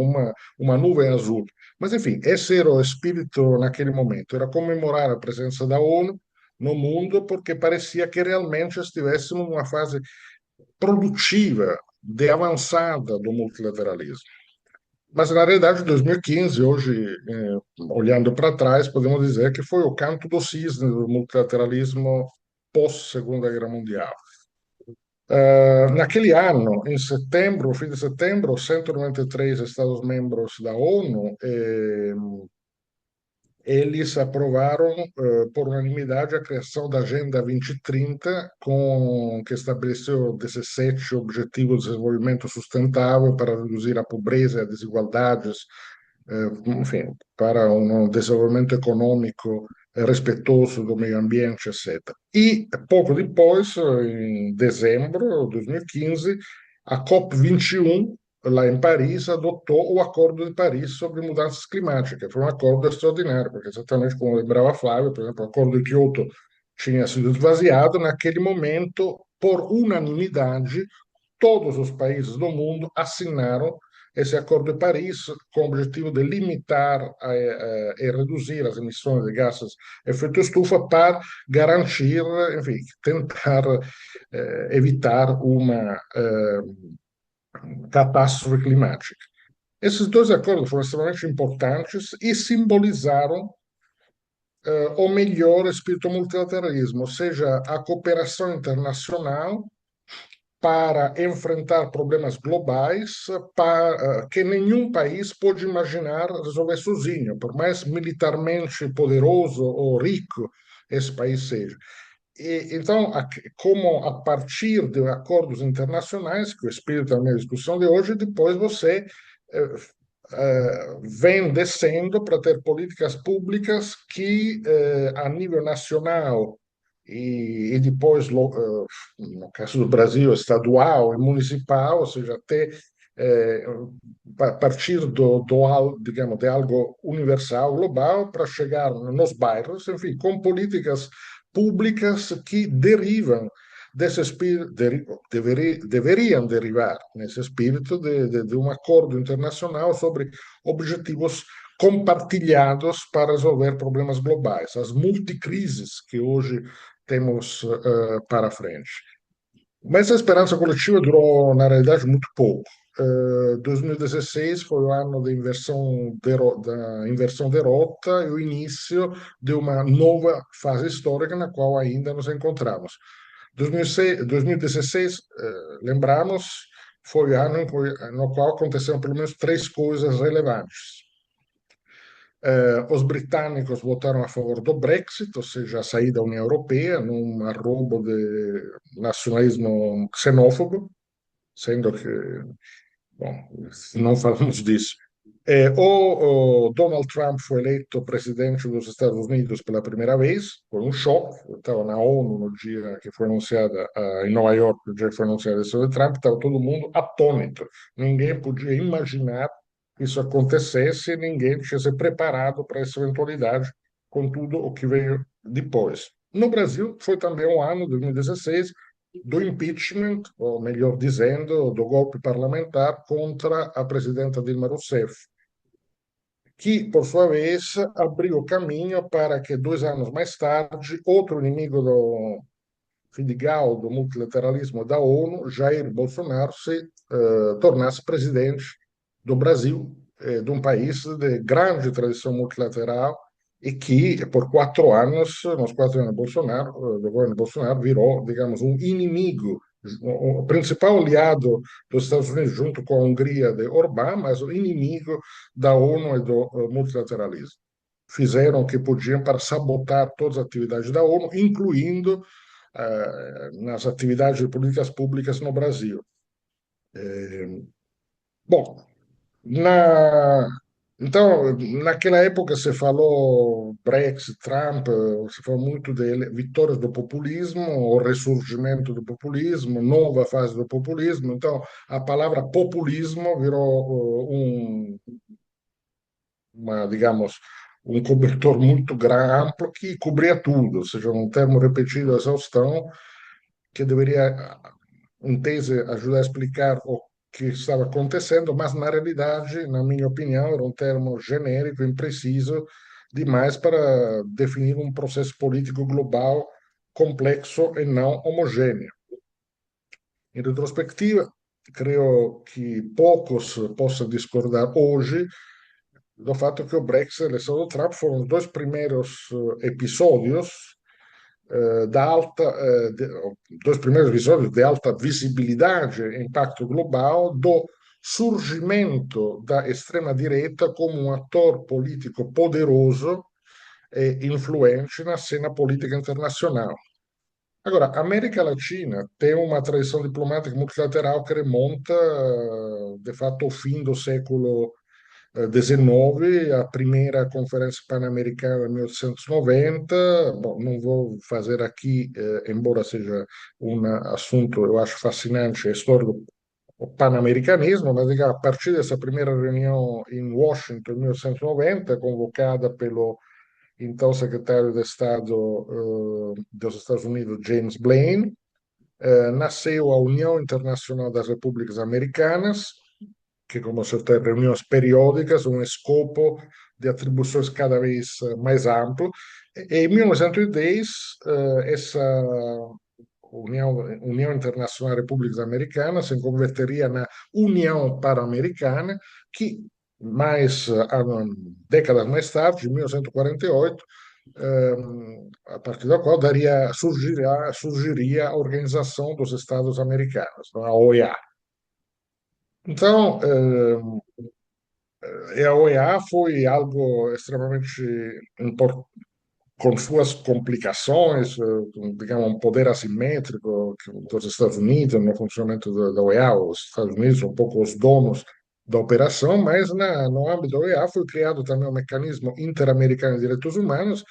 uma nuvem azul. Mas, enfim, esse era o espírito naquele momento, era comemorar a presença da ONU no mundo, porque parecia que realmente estivéssemos numa fase produtiva, de avançada do multilateralismo. Mas, na realidade, 2015, hoje, olhando para trás, podemos dizer que foi o canto do cisne do multilateralismo pós-Segunda Guerra Mundial. Naquele ano, em setembro, fim de setembro, 193 Estados-membros da ONU eles aprovaram por unanimidade a criação da Agenda 2030, que estabeleceu 17 Objetivos de Desenvolvimento Sustentável para reduzir a pobreza e as desigualdades, enfim, para um desenvolvimento econômico respeitoso do meio ambiente, etc. E pouco depois, em dezembro de 2015, a COP21, lá em Paris, adotou o Acordo de Paris sobre mudanças climáticas. Foi um acordo extraordinário, porque exatamente como lembrava Flávio, por exemplo, o Acordo de Kyoto tinha sido esvaziado. Naquele momento, por unanimidade, todos os países do mundo assinaram esse Acordo de Paris com o objetivo de limitar e reduzir as emissões de gases de efeito estufa para garantir, enfim, tentar evitar uma catástrofe climática. Esses dois acordos foram extremamente importantes e simbolizaram o melhor espírito multilateralismo, ou seja, a cooperação internacional para enfrentar problemas globais que nenhum país pode imaginar resolver sozinho, por mais militarmente poderoso ou rico esse país seja. Então, como a partir de acordos internacionais, que é o espírito da minha discussão de hoje, depois você vem descendo para ter políticas públicas que, a nível nacional e depois, no caso do Brasil, estadual e municipal, ou seja, até a partir digamos, de algo universal, global, para chegar nos bairros, enfim, com políticas públicas que derivam desse espírito, deveriam derivar nesse espírito de um acordo internacional sobre objetivos compartilhados para resolver problemas globais, as multicrises que hoje temos para frente. Mas a esperança coletiva durou, na realidade, muito pouco. 2016 foi o ano da inversão de rota e o início de uma nova fase histórica na qual ainda nos encontramos. 2016, lembramos, foi o ano no qual aconteceram pelo menos três coisas relevantes. Os britânicos votaram a favor do Brexit, ou seja, a saída da União Europeia, num arrobo de nacionalismo xenófobo, sendo que, bom, não falamos disso. O Donald Trump foi eleito presidente dos Estados Unidos pela primeira vez, foi um choque. Eu estava na ONU no dia que foi anunciada, em Nova York, no dia que foi anunciada a eleição de Trump, estava todo mundo atônito. Ninguém podia imaginar que isso acontecesse, ninguém tinha se preparado para essa eventualidade, com tudo o que veio depois. No Brasil, foi também um ano, 2016, do impeachment, ou melhor dizendo, do golpe parlamentar contra a presidenta Dilma Rousseff, que, por sua vez, abriu o caminho para que, 2 anos mais tarde, outro inimigo do Vidigal, do multilateralismo da ONU, Jair Bolsonaro, se tornasse presidente do Brasil, de um país de grande tradição multilateral, e que, por 4 anos, nos 4 anos do governo Bolsonaro, virou, digamos, um inimigo, o principal aliado dos Estados Unidos, junto com a Hungria de Orbán, mas o inimigo da ONU e do multilateralismo. Fizeram o que podiam para sabotar todas as atividades da ONU, incluindo nas atividades de políticas públicas no Brasil. Bom, então, naquela época se falou Brexit, Trump, se falou muito de vitórias do populismo, o ressurgimento do populismo, nova fase do populismo. Então, a palavra populismo virou digamos, um cobertor muito amplo que cobria tudo, ou seja, um termo repetido a exaustão que deveria, em tese, ajudar a explicar o que estava acontecendo, mas na realidade, na minha opinião, era um termo genérico, impreciso demais para definir um processo político global complexo e não homogêneo. Em retrospectiva, creio que poucos possam discordar hoje do fato que o Brexit e a eleição do Trump foram os dois primeiros episódios dois primeiros episódios de alta visibilidade e impacto global do surgimento da extrema-direita como um ator político poderoso influente na cena política internacional. Agora, a América Latina tem uma tradição diplomática multilateral que remonta, de fato, ao fim do século XIX, a primeira Conferência Pan-Americana de 1890. Bom, não vou fazer aqui, embora seja um assunto, eu acho fascinante, a história do pan-americanismo, mas digamos, a partir dessa primeira reunião em Washington, em 1890, convocada pelo então secretário de Estado dos Estados Unidos, James Blaine, nasceu a União Internacional das Repúblicas Americanas, que, como se tem reuniões periódicas, um escopo de atribuições cada vez mais amplo. E em 1910, essa União Internacional de Repúblicas Americanas se converteria na União Pan-Americana, que décadas mais tarde, em 1948, a partir da qual surgiria a Organização dos Estados Americanos, a OEA. Então, a OEA foi algo extremamente importante, com suas complicações, digamos, um poder assimétrico dos Estados Unidos no funcionamento da OEA. Os Estados Unidos são um pouco os donos da operação, mas no âmbito da OEA foi criado também o mecanismo interamericano de direitos humanos,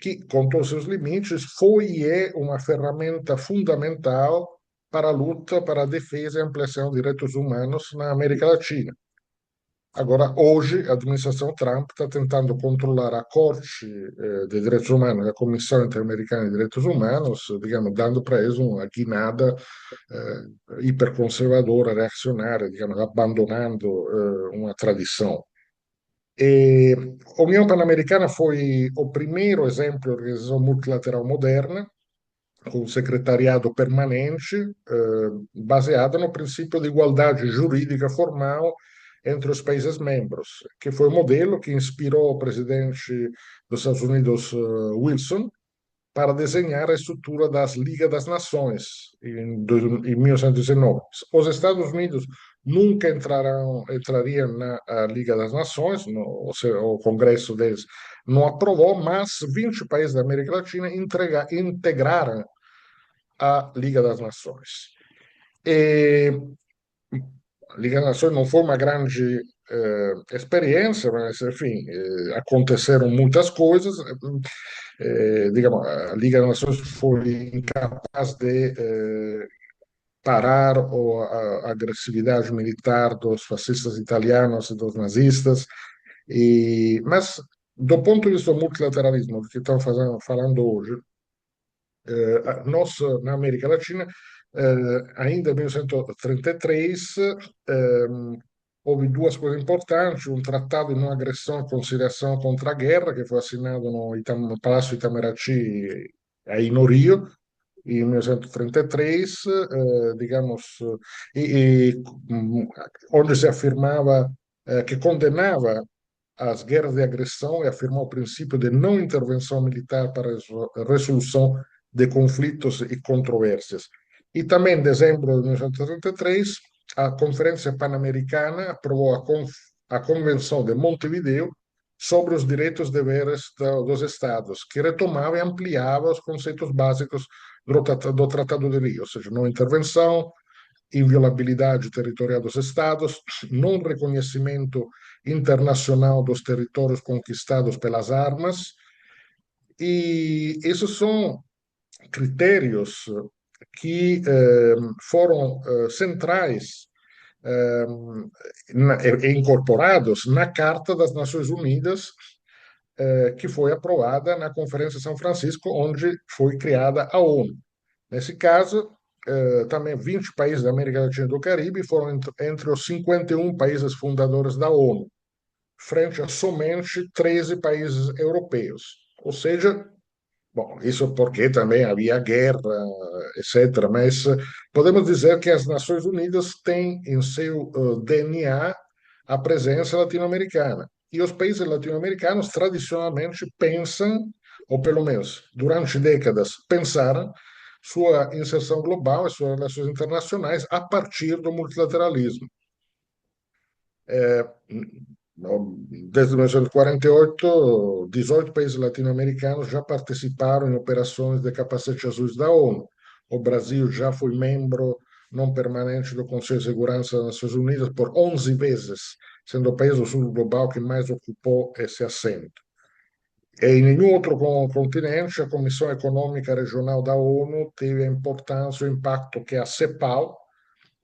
que, com todos os seus limites, foi e é uma ferramenta fundamental para a luta, para a defesa e ampliação de direitos humanos na América Latina. Agora, hoje, a administração Trump está tentando controlar a Corte de Direitos Humanos, a Comissão Interamericana de Direitos Humanos, digamos, dando para eles uma guinada hiperconservadora, reacionária, digamos, abandonando uma tradição. E a União Pan-Americana foi o primeiro exemplo de organização multilateral moderna, com secretariado permanente, baseado no princípio de igualdade jurídica formal entre os países membros, que foi o modelo que inspirou o presidente dos Estados Unidos, Wilson, para desenhar a estrutura das Liga das Nações em 1919. Os Estados Unidos nunca entrariam na Liga das Nações, o Congresso deles não aprovou, mas 20 países da América Latina integraram a Liga das Nações. E a Liga das Nações não foi uma grande experiência, mas, enfim, aconteceram muitas coisas. Digamos, a Liga das Nações foi incapaz de parar a agressividade militar dos fascistas italianos e dos nazistas. Mas, do ponto de vista do multilateralismo, que estamos falando hoje, nós, na América Latina, ainda em 1933, houve duas coisas importantes: um tratado de não agressão e conciliação contra a guerra, que foi assinado no Palácio Itamaraty, aí no Rio, em 1933, digamos, onde se afirmava que condenava as guerras de agressão e afirmou o princípio de não intervenção militar para a resolução de conflitos e controvérsias. E também, em dezembro de 1933, a Conferência Pan-Americana aprovou a Convenção de Montevideo sobre os direitos e deveres dos Estados, que retomava e ampliava os conceitos básicos do Tratado de Rio, ou seja, não intervenção, inviolabilidade territorial dos Estados, não reconhecimento internacional dos territórios conquistados pelas armas. E esses são critérios que foram centrais incorporados na Carta das Nações Unidas, que foi aprovada na Conferência de São Francisco, onde foi criada a ONU. Nesse caso, também 20 países da América Latina e do Caribe foram entre os 51 países fundadores da ONU, frente a somente 13 países europeus. Ou seja, bom, isso porque também havia guerra, etc. Mas podemos dizer que as Nações Unidas têm em seu DNA a presença latino-americana. E os países latino-americanos tradicionalmente pensam, ou pelo menos durante décadas pensaram, sua inserção global e suas relações internacionais a partir do multilateralismo. Desde 1948, 18 países latino-americanos já participaram em operações de capacetes azuis da ONU. O Brasil já foi membro não permanente do Conselho de Segurança das Nações Unidas por 11 vezes, sendo o país do sul global que mais ocupou esse assento. E em nenhum outro continente, a Comissão Econômica Regional da ONU teve a importância e o impacto que a CEPAL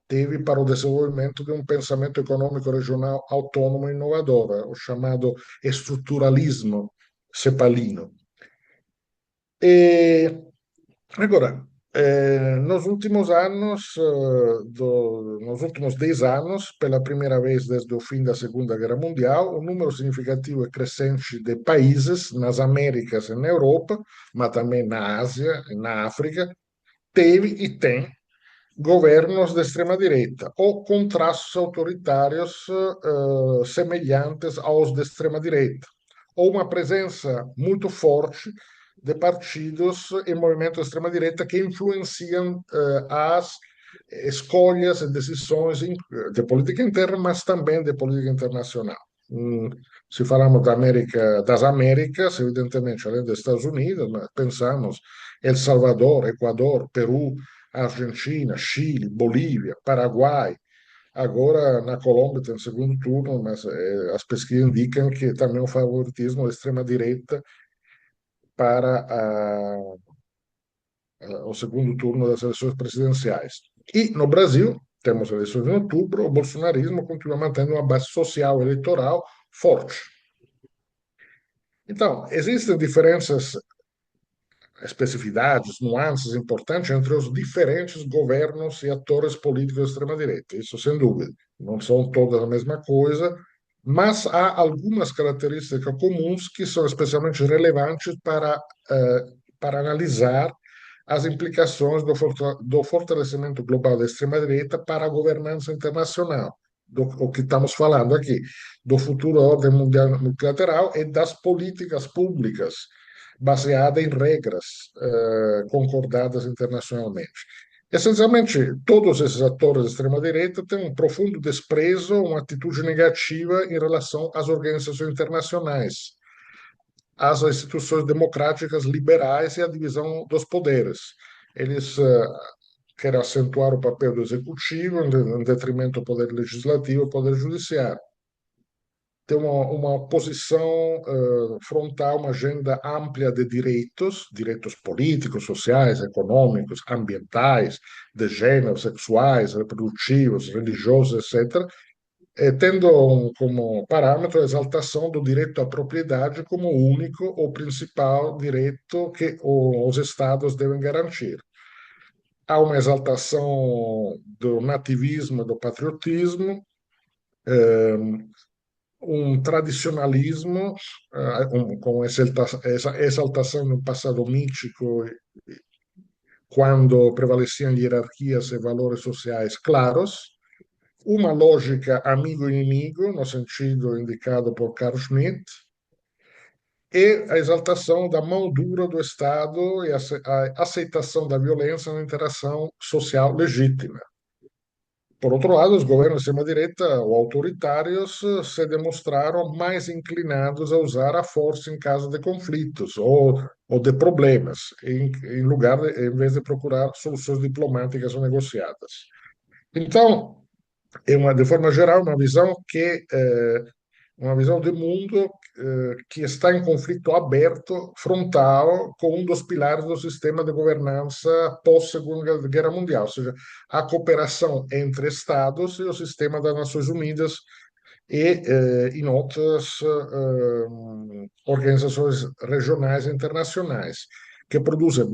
teve para o desenvolvimento de um pensamento econômico regional autônomo e inovador, o chamado estruturalismo cepalino. E agora, nos últimos anos, nos últimos 10 anos, pela primeira vez desde o fim da Segunda Guerra Mundial, um número significativo e crescente de países nas Américas e na Europa, mas também na Ásia e na África, teve e tem governos de extrema-direita ou com traços autoritários semelhantes aos de extrema-direita, ou uma presença muito forte de partidos e movimentos de extrema-direita que influenciam as escolhas e decisões de política interna, mas também de política internacional. Se falamos das Américas, evidentemente, além dos Estados Unidos, pensamos El Salvador, Equador, Peru, Argentina, Chile, Bolívia, Paraguai. Agora, na Colômbia tem segundo turno, mas as pesquisas indicam que também o favoritismo da extrema-direita para o segundo turno das eleições presidenciais. E no Brasil, temos eleições em outubro, o bolsonarismo continua mantendo uma base social e eleitoral forte. Então, existem diferenças, especificidades, nuances importantes entre os diferentes governos e atores políticos da extrema-direita. Isso sem dúvida. Não são todas a mesma coisa, mas há algumas características comuns que são especialmente relevantes para analisar as implicações do fortalecimento global da extrema-direita para a governança internacional, o que estamos falando aqui, do futuro ordem mundial multilateral e das políticas públicas baseada em regras concordadas internacionalmente. Essencialmente, todos esses atores da extrema-direita têm um profundo desprezo, uma atitude negativa em relação às organizações internacionais, às instituições democráticas liberais e à divisão dos poderes. Eles querem acentuar o papel do executivo em detrimento do poder legislativo e do poder judiciário. Tem uma posição frontal, uma agenda ampla de direitos políticos, sociais, econômicos, ambientais, de gênero, sexuais, reprodutivos, religiosos, etc., tendo como parâmetro a exaltação do direito à propriedade como único ou principal direito que os Estados devem garantir. Há uma exaltação do nativismo, do patriotismo, tradicionalismo, com essa exaltação no passado mítico, quando prevaleciam hierarquias e valores sociais claros, uma lógica amigo-inimigo, no sentido indicado por Carl Schmitt, e a exaltação da mão dura do Estado e a aceitação da violência na interação social legítima. Por outro lado, os governos de extrema-direita ou autoritários se demonstraram mais inclinados a usar a força em caso de conflitos ou de problemas, em vez de procurar soluções diplomáticas ou negociadas. Então, de forma geral, uma visão de mundo que está em conflito aberto, frontal, com um dos pilares do sistema de governança pós-Segunda Guerra Mundial, ou seja, a cooperação entre Estados e o sistema das Nações Unidas e em outras organizações regionais e internacionais, que produzem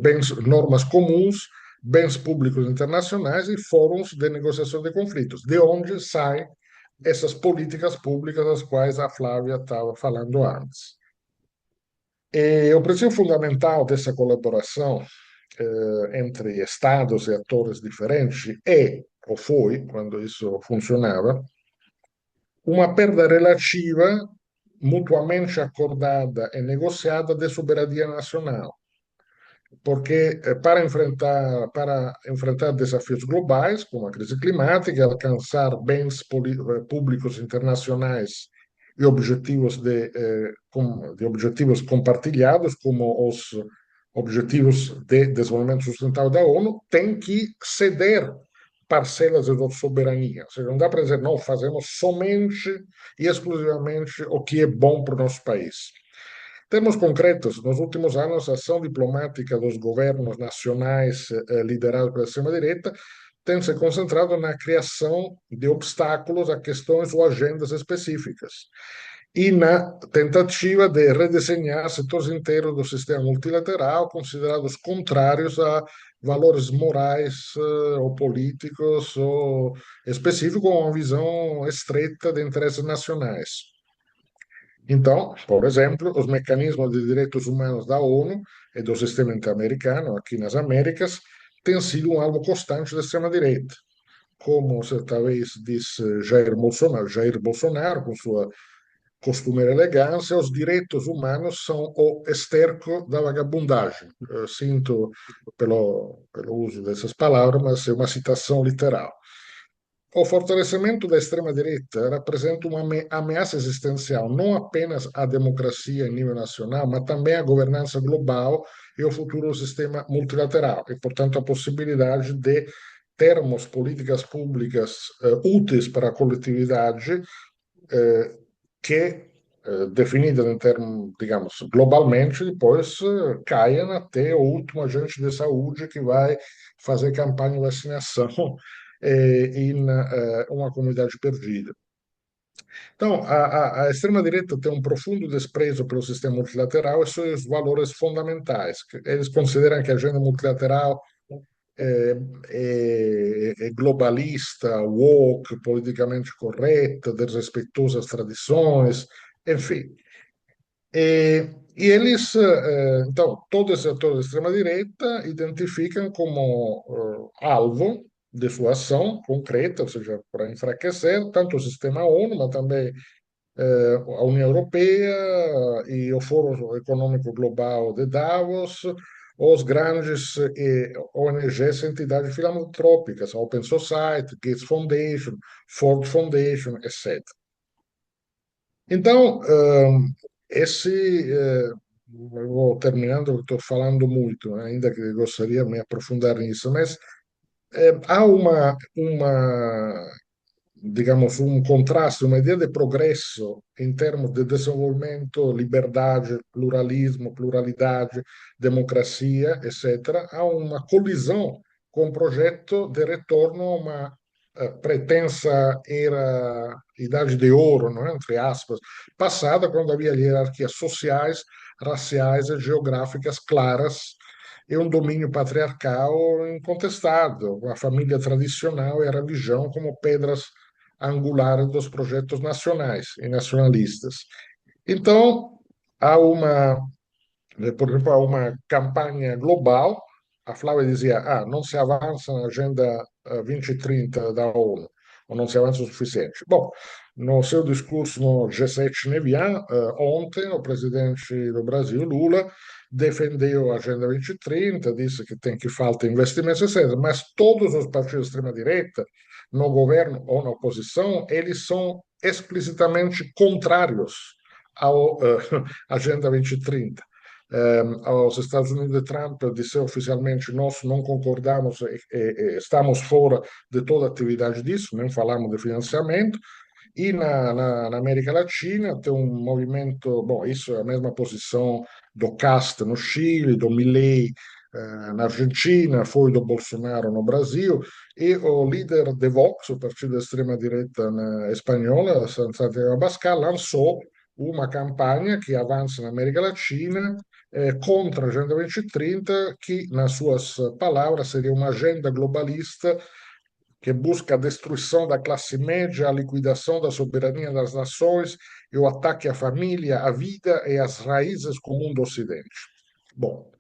normas comuns, bens públicos internacionais e fóruns de negociação de conflitos, de onde saem essas políticas públicas das quais a Flávia estava falando antes. E o princípio fundamental dessa colaboração entre Estados e atores diferentes ou foi, quando isso funcionava, uma perda relativa, mutuamente acordada e negociada de soberania nacional. Porque para enfrentar desafios globais, como a crise climática, alcançar bens públicos internacionais e objetivos de objetivos compartilhados, como os objetivos de desenvolvimento sustentável da ONU, tem que ceder parcelas de soberania. Ou seja, não dá para dizer, não, fazemos somente e exclusivamente o que é bom para o nosso país. Termos concretos, nos últimos anos, a ação diplomática dos governos nacionais liderados pela extrema-direita tem se concentrado na criação de obstáculos a questões ou agendas específicas e na tentativa de redesenhar setores inteiros do sistema multilateral considerados contrários a valores morais ou políticos ou específicos com uma visão estreita de interesses nacionais. Então, por exemplo, os mecanismos de direitos humanos da ONU e do sistema interamericano, aqui nas Américas, têm sido um alvo constante da extrema-direita. Como certa vez disse Jair Bolsonaro, com sua costumeira elegância, os direitos humanos são o esterco da vagabundagem. Eu sinto pelo uso dessas palavras, mas é uma citação literal. O fortalecimento da extrema-direita representa uma ameaça existencial não apenas à democracia em nível nacional, mas também à governança global e ao futuro do sistema multilateral, e, portanto, a possibilidade de termos políticas públicas úteis para a coletividade que, definidas em termos, digamos, globalmente, depois caem até o último agente de saúde que vai fazer campanha de vacinação em uma comunidade perdida. Então, a extrema-direita tem um profundo desprezo pelo sistema multilateral e seus valores fundamentais. Eles consideram que a agenda multilateral é globalista, woke, politicamente correta, desrespeitosa às tradições, enfim. E eles, então, todo esse setor da extrema-direita identificam como alvo de sua ação concreta, ou seja, para enfraquecer tanto o sistema ONU, mas também a União Europeia e o Fórum Econômico Global de Davos, os grandes ONGs, entidades filantrópicas, Open Society, Gates Foundation, Ford Foundation, etc. Então, eu vou terminando, estou falando muito, ainda que gostaria de me aprofundar nisso, mas há digamos, contraste, uma ideia de progresso em termos de desenvolvimento, liberdade, pluralismo, pluralidade, democracia, etc. Há uma colisão com o projeto de retorno a uma pretensa era idade de ouro, não é? Entre aspas, passada, quando havia hierarquias sociais, raciais e geográficas claras e um domínio patriarcal incontestado, a família tradicional e a religião como pedras angulares dos projetos nacionais e nacionalistas. Então, há por exemplo, há uma campanha global. A Flávia dizia: não se avança na Agenda 2030 da ONU, ou não se avança o suficiente. Bom, no seu discurso no G7 Nevian, ontem, o presidente do Brasil, Lula, defendeu a Agenda 2030, disse que tem que falta investimentos, etc. Mas todos os partidos de extrema-direita, no governo ou na oposição, eles são explicitamente contrários à Agenda 2030. Aos Estados Unidos de Trump disse oficialmente: nós não concordamos, estamos fora de toda atividade disso, nem falamos de financiamento. E na América Latina tem um movimento, bom, isso é a mesma posição do Cast no Chile, do Milei na Argentina, foi do Bolsonaro no Brasil, e o líder de Vox, o partido da extrema-direita espanhola, Santiago Abascal, lançou uma campanha que avança na América Latina contra a Agenda 2030, que, nas suas palavras, seria uma agenda globalista que busca a destruição da classe média, a liquidação da soberania das nações e o ataque à família, à vida e às raízes comum do Ocidente. Bom,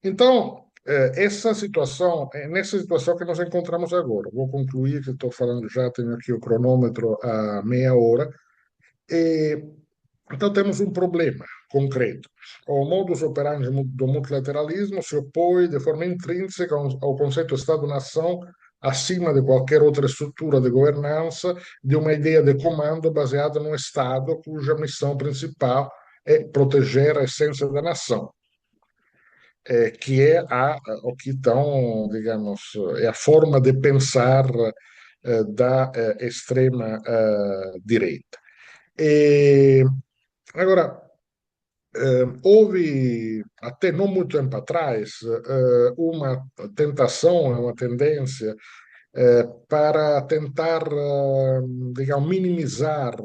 então, essa situação, é nessa situação que nós encontramos agora. Vou concluir, que estou falando já, tenho aqui o cronômetro a meia hora. Então, temos um problema concreto. O modus operandi do multilateralismo se opõe de forma intrínseca ao conceito de Estado-nação acima de qualquer outra estrutura de governança, de uma ideia de comando baseada num Estado cuja missão principal é proteger a essência da nação, que é o que então, digamos, é a forma de pensar da extrema direita. E, agora, houve, até não muito tempo atrás, uma tentação, uma tendência para tentar, digamos, minimizar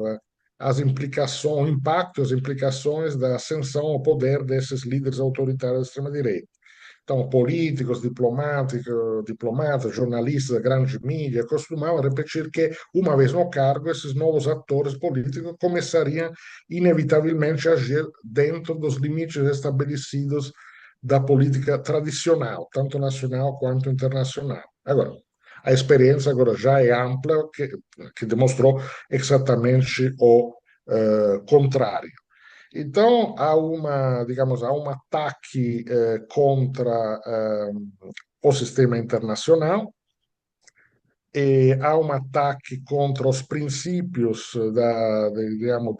as implicações, o impacto, as implicações da ascensão ao poder desses líderes autoritários da extrema-direita. Então, políticos, diplomatas, jornalistas da grande mídia costumavam repetir que, uma vez no cargo, esses novos atores políticos começariam inevitavelmente a agir dentro dos limites estabelecidos da política tradicional, tanto nacional quanto internacional. Agora, a experiência agora já é ampla, que demonstrou exatamente o contrário. Então, digamos, há um ataque contra o sistema internacional, e há um ataque contra os princípios digamos,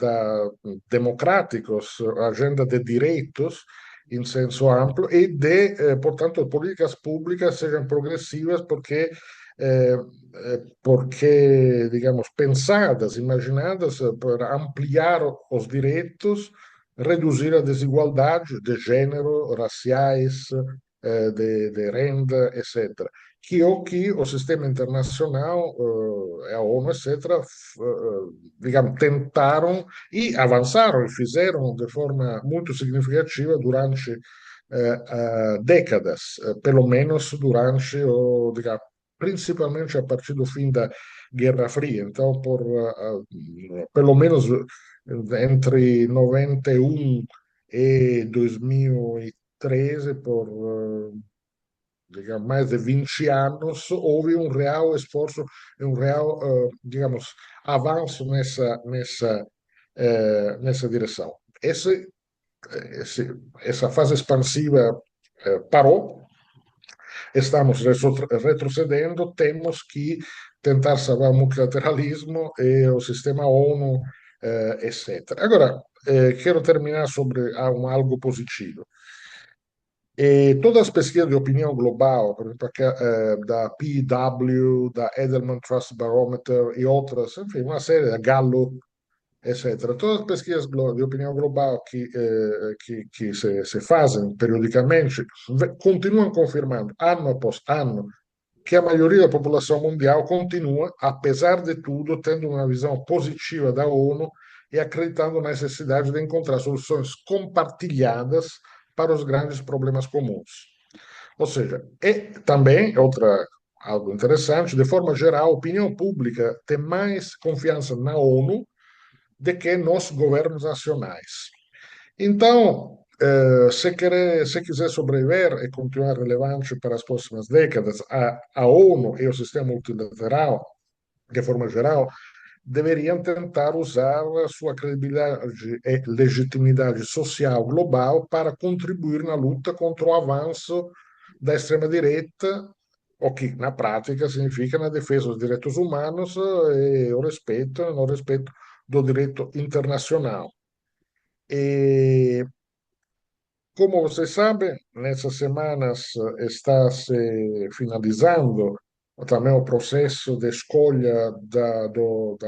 democráticos, a agenda de direitos em senso amplo, e portanto, políticas públicas sejam progressivas eh, porque, digamos, pensadas, imaginadas para ampliar os direitos, reduzir a desigualdade de gênero, raciais, de renda, etc. Que é o que o sistema internacional, a ONU, etc., digamos, tentaram e avançaram e fizeram de forma muito significativa durante décadas, pelo menos durante, digamos, principalmente a partir do fim da Guerra Fria. Então, pelo menos entre 91 e 2013, digamos, mais de 20 anos, houve um real esforço, um real, digamos, avanço nessa direção. Essa fase expansiva parou, estamos retrocedendo, temos que tentar salvar o multilateralismo e o sistema ONU, etc. Agora, quero terminar sobre algo positivo. E todas as pesquisas de opinião global, por exemplo, da PW, da Edelman Trust Barometer e outras, enfim, uma série, da Gallup, etc. Todas as pesquisas de opinião global que se fazem periodicamente continuam confirmando, ano após ano, que a maioria da população mundial continua, apesar de tudo, tendo uma visão positiva da ONU e acreditando na necessidade de encontrar soluções compartilhadas para os grandes problemas comuns. Ou seja, também algo interessante, de forma geral, a opinião pública tem mais confiança na ONU do que nos governos nacionais. Então, se quiser sobreviver e continuar relevante para as próximas décadas, a ONU e o sistema multilateral, de forma geral, deveriam tentar usar a sua credibilidade e legitimidade social global para contribuir na luta contra o avanço da extrema-direita, o que, na prática, significa na defesa dos direitos humanos e no respeito do direito internacional. E, como você sabe, nessas semanas está se finalizando também o processo de escolha da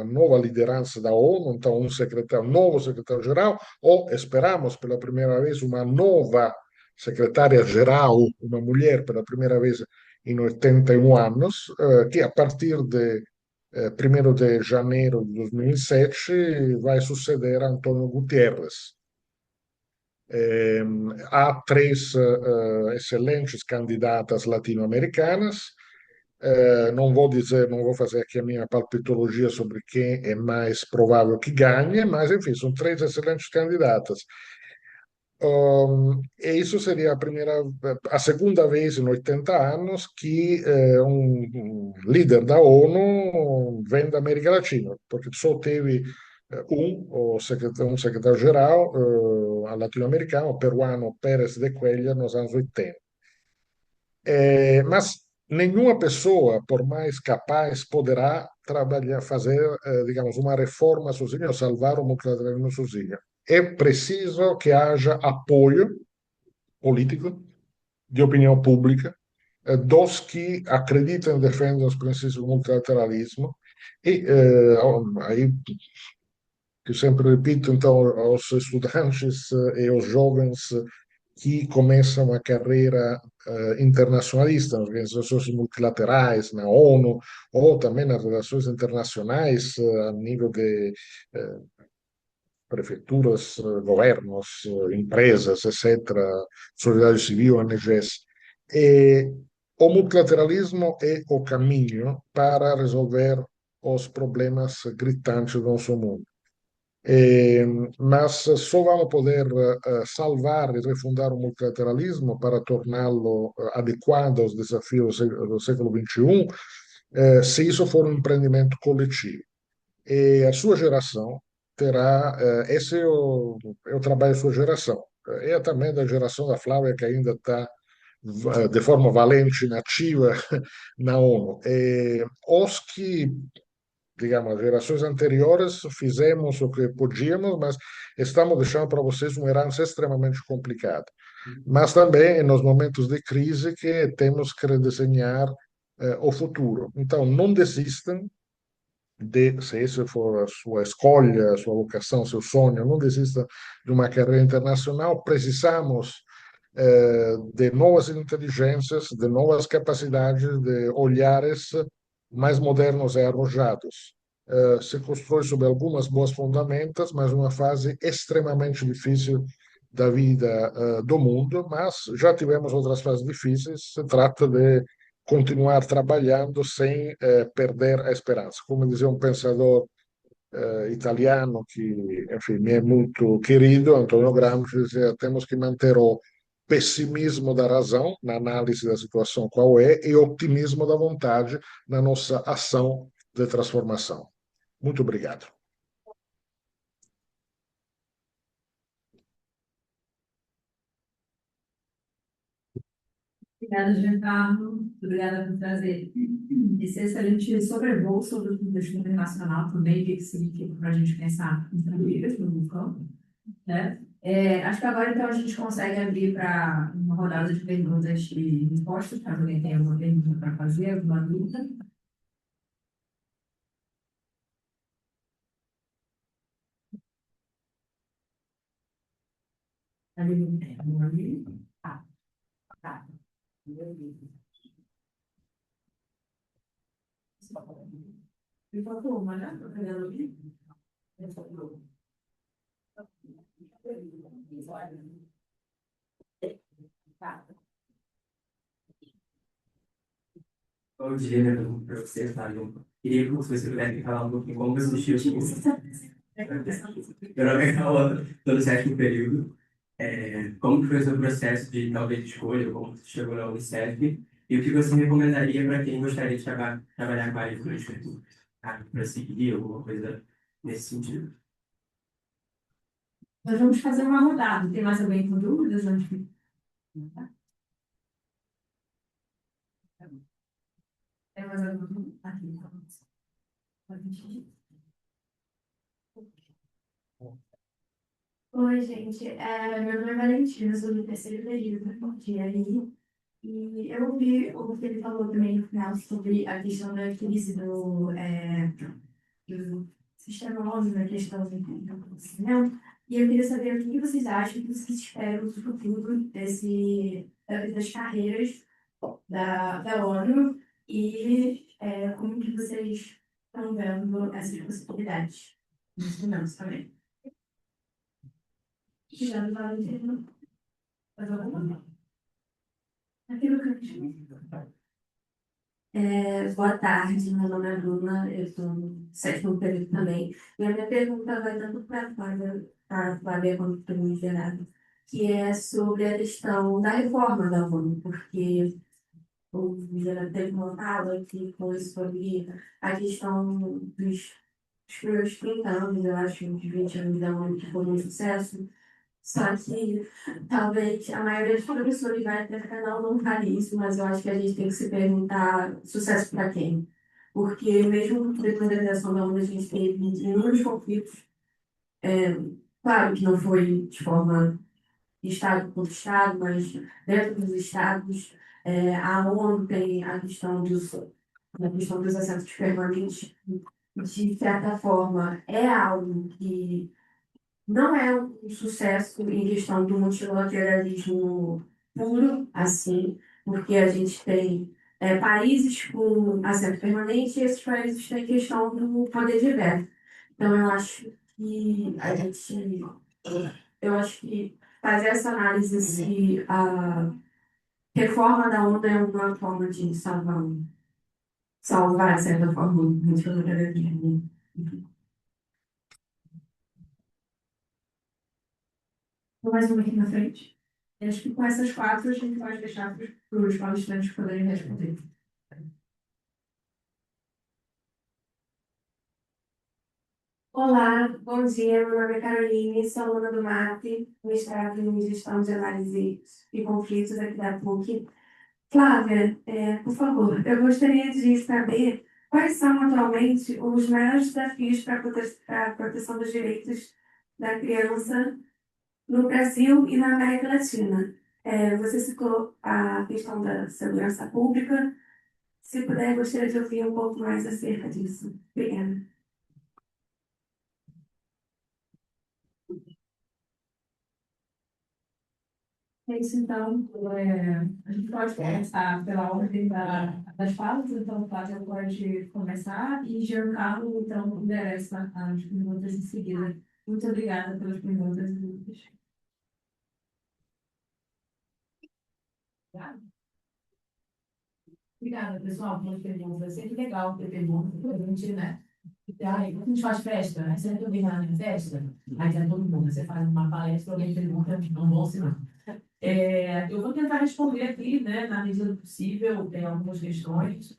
nova liderança da ONU, então novo secretário-geral, ou esperamos pela primeira vez uma nova secretária-geral, uma mulher pela primeira vez em 81 anos, que a partir de 1º de janeiro de 2007 vai suceder a Antônio Guterres. Há três excelentes candidatas latino-americanas. Não vou dizer, não vou fazer aqui a minha palpitologia sobre quem é mais provável que ganhe, mas enfim, são três excelentes candidatas. E isso seria a segunda vez em 80 anos que um líder da ONU vem da América Latina, porque só teve um secretário-geral latino-americano, o peruano Pérez de Cuellar, nos anos 80. Mas nenhuma pessoa, por mais capaz, poderá trabalhar, fazer, digamos, uma reforma sozinha ou salvar o multilateralismo sozinha. É preciso que haja apoio político, de opinião pública, dos que acreditam e defendem os princípios do multilateralismo. E aí, que eu sempre repito, então, aos estudantes e aos jovens que começam a carreira internacionalista nas organizações multilaterais, na ONU, ou também nas relações internacionais a nível de prefeituras, governos, empresas, etc., sociedade civil, ONGs. E o multilateralismo é o caminho para resolver os problemas gritantes do nosso mundo. Mas só vamos poder salvar e refundar o multilateralismo para torná-lo adequado aos desafios do século XXI, se isso for um empreendimento coletivo. E a sua geração terá, esse é o trabalho da sua geração. É também da geração da Flávia, que ainda está de forma valente, nativa na ONU. Os que, digamos, as gerações anteriores fizemos o que podíamos, mas estamos deixando para vocês uma herança extremamente complicada. Mas também nos momentos de crise que temos que redesenhar o futuro. Então, não desistam se essa for a sua escolha, a sua vocação, seu sonho, não desista de uma carreira internacional. Precisamos de novas inteligências, de novas capacidades, de olhares mais modernos e arrojados. Se constrói sobre algumas boas fundamentos, mas uma fase extremamente difícil da vida do mundo, mas já tivemos outras fases difíceis. Se trata de continuar trabalhando sem perder a esperança. Como dizia um pensador italiano que, enfim, me é muito querido, Antonio Gramsci, dizia: temos que manter o pessimismo da razão na análise da situação qual é e o otimismo da vontade na nossa ação de transformação. Muito obrigado. Obrigada, Giancarlo. Obrigada por trazer esse excelente sobrevoo sobre o contexto internacional também, o que isso significa para a gente pensar em fronteiras no campo, né? Acho que agora, então, a gente consegue abrir para uma rodada de perguntas e respostas, caso alguém tenha alguma pergunta para fazer, alguma dúvida. Ali não tem, ali. Ah, tá. Ficou uma, né? Tô querendo ouvir. Tá. Bom dia, para você, Fábio. Queria que você pudesse falar um pouquinho como você assistiu. Meu nome é Cauã, estou no sétimo período. Como que foi o seu processo de talvez de escolha, como você chegou na Unicef, e o que você recomendaria para quem gostaria de trabalhar com a área de política pública, para seguir alguma coisa nesse sentido? Nós vamos fazer uma rodada. Tem mais alguém com dúvidas antes de... Tem mais alguma dúvida? Aqui, então. Oi, gente. Meu nome é Valentina, sou do terceiro período de aí. E eu ouvi o que ele falou também no final sobre a questão da crise do sistema ONU, na questão do conhecimento. E eu queria saber o que vocês acham, o que vocês esperam do futuro das carreiras da ONU e como que vocês estão vendo essas possibilidades nos momentos também. Obrigada, Valentina. Mais alguma? Aquilo que eu tinha. Boa tarde, meu nome é Bruna, eu estou no sétimo período também. E a minha pergunta vai tanto para a Flávia quanto para o Gerardo, que é sobre a questão da reforma da ONU, porque o Gerardo teve uma fala que foi sobre a questão dos primeiros 30 anos, eu acho, de 20 anos da ONU, que foi um sucesso, Só que talvez a maioria dos professores vai até ficar não voluntarismo, mas eu acho que a gente tem que se perguntar sucesso para quem? Porque mesmo depois da criação da ONU, a gente teve inúmeros conflitos. Claro que não foi de forma Estado por Estado, mas dentro dos Estados, a ONU tem a questão dos assentos permanentes, de certa forma, é algo que não é um sucesso em questão do multilateralismo puro, assim, porque a gente tem países com assento permanente e esses países têm questão do poder de veto. Então, eu acho que fazer essa análise se a reforma da ONU é uma forma de salvar, de certa forma, o multilateralismo. Mais uma aqui na frente. Acho que com essas quatro a gente pode deixar para os palestrantes poderem responder. Olá, bom dia. Meu nome é Caroline, sou aluna do MAP, mestrado em Gestão de Análise e Conflitos aqui da PUC. Flávia, por favor, eu gostaria de saber quais são atualmente os maiores desafios para a proteção dos direitos da criança no Brasil e na América Latina. Você citou a questão da segurança pública. Se puder, gostaria de ouvir um pouco mais acerca disso. Obrigada. É isso, então, a gente pode começar pela ordem das falas, então o Flávio pode começar e Giancarlo, então, endereça as perguntas em seguida. Muito obrigada pelas perguntas e dúvidas. Obrigada, pessoal, pelas perguntas. É sempre legal ter perguntas, porque a gente, né? Aí, quando a gente faz festa, aí você entra na minha festa, aí tá todo mundo, você faz uma palestra, alguém pergunta, não vou ensinar. Eu vou tentar responder aqui, né, na medida do possível, algumas questões.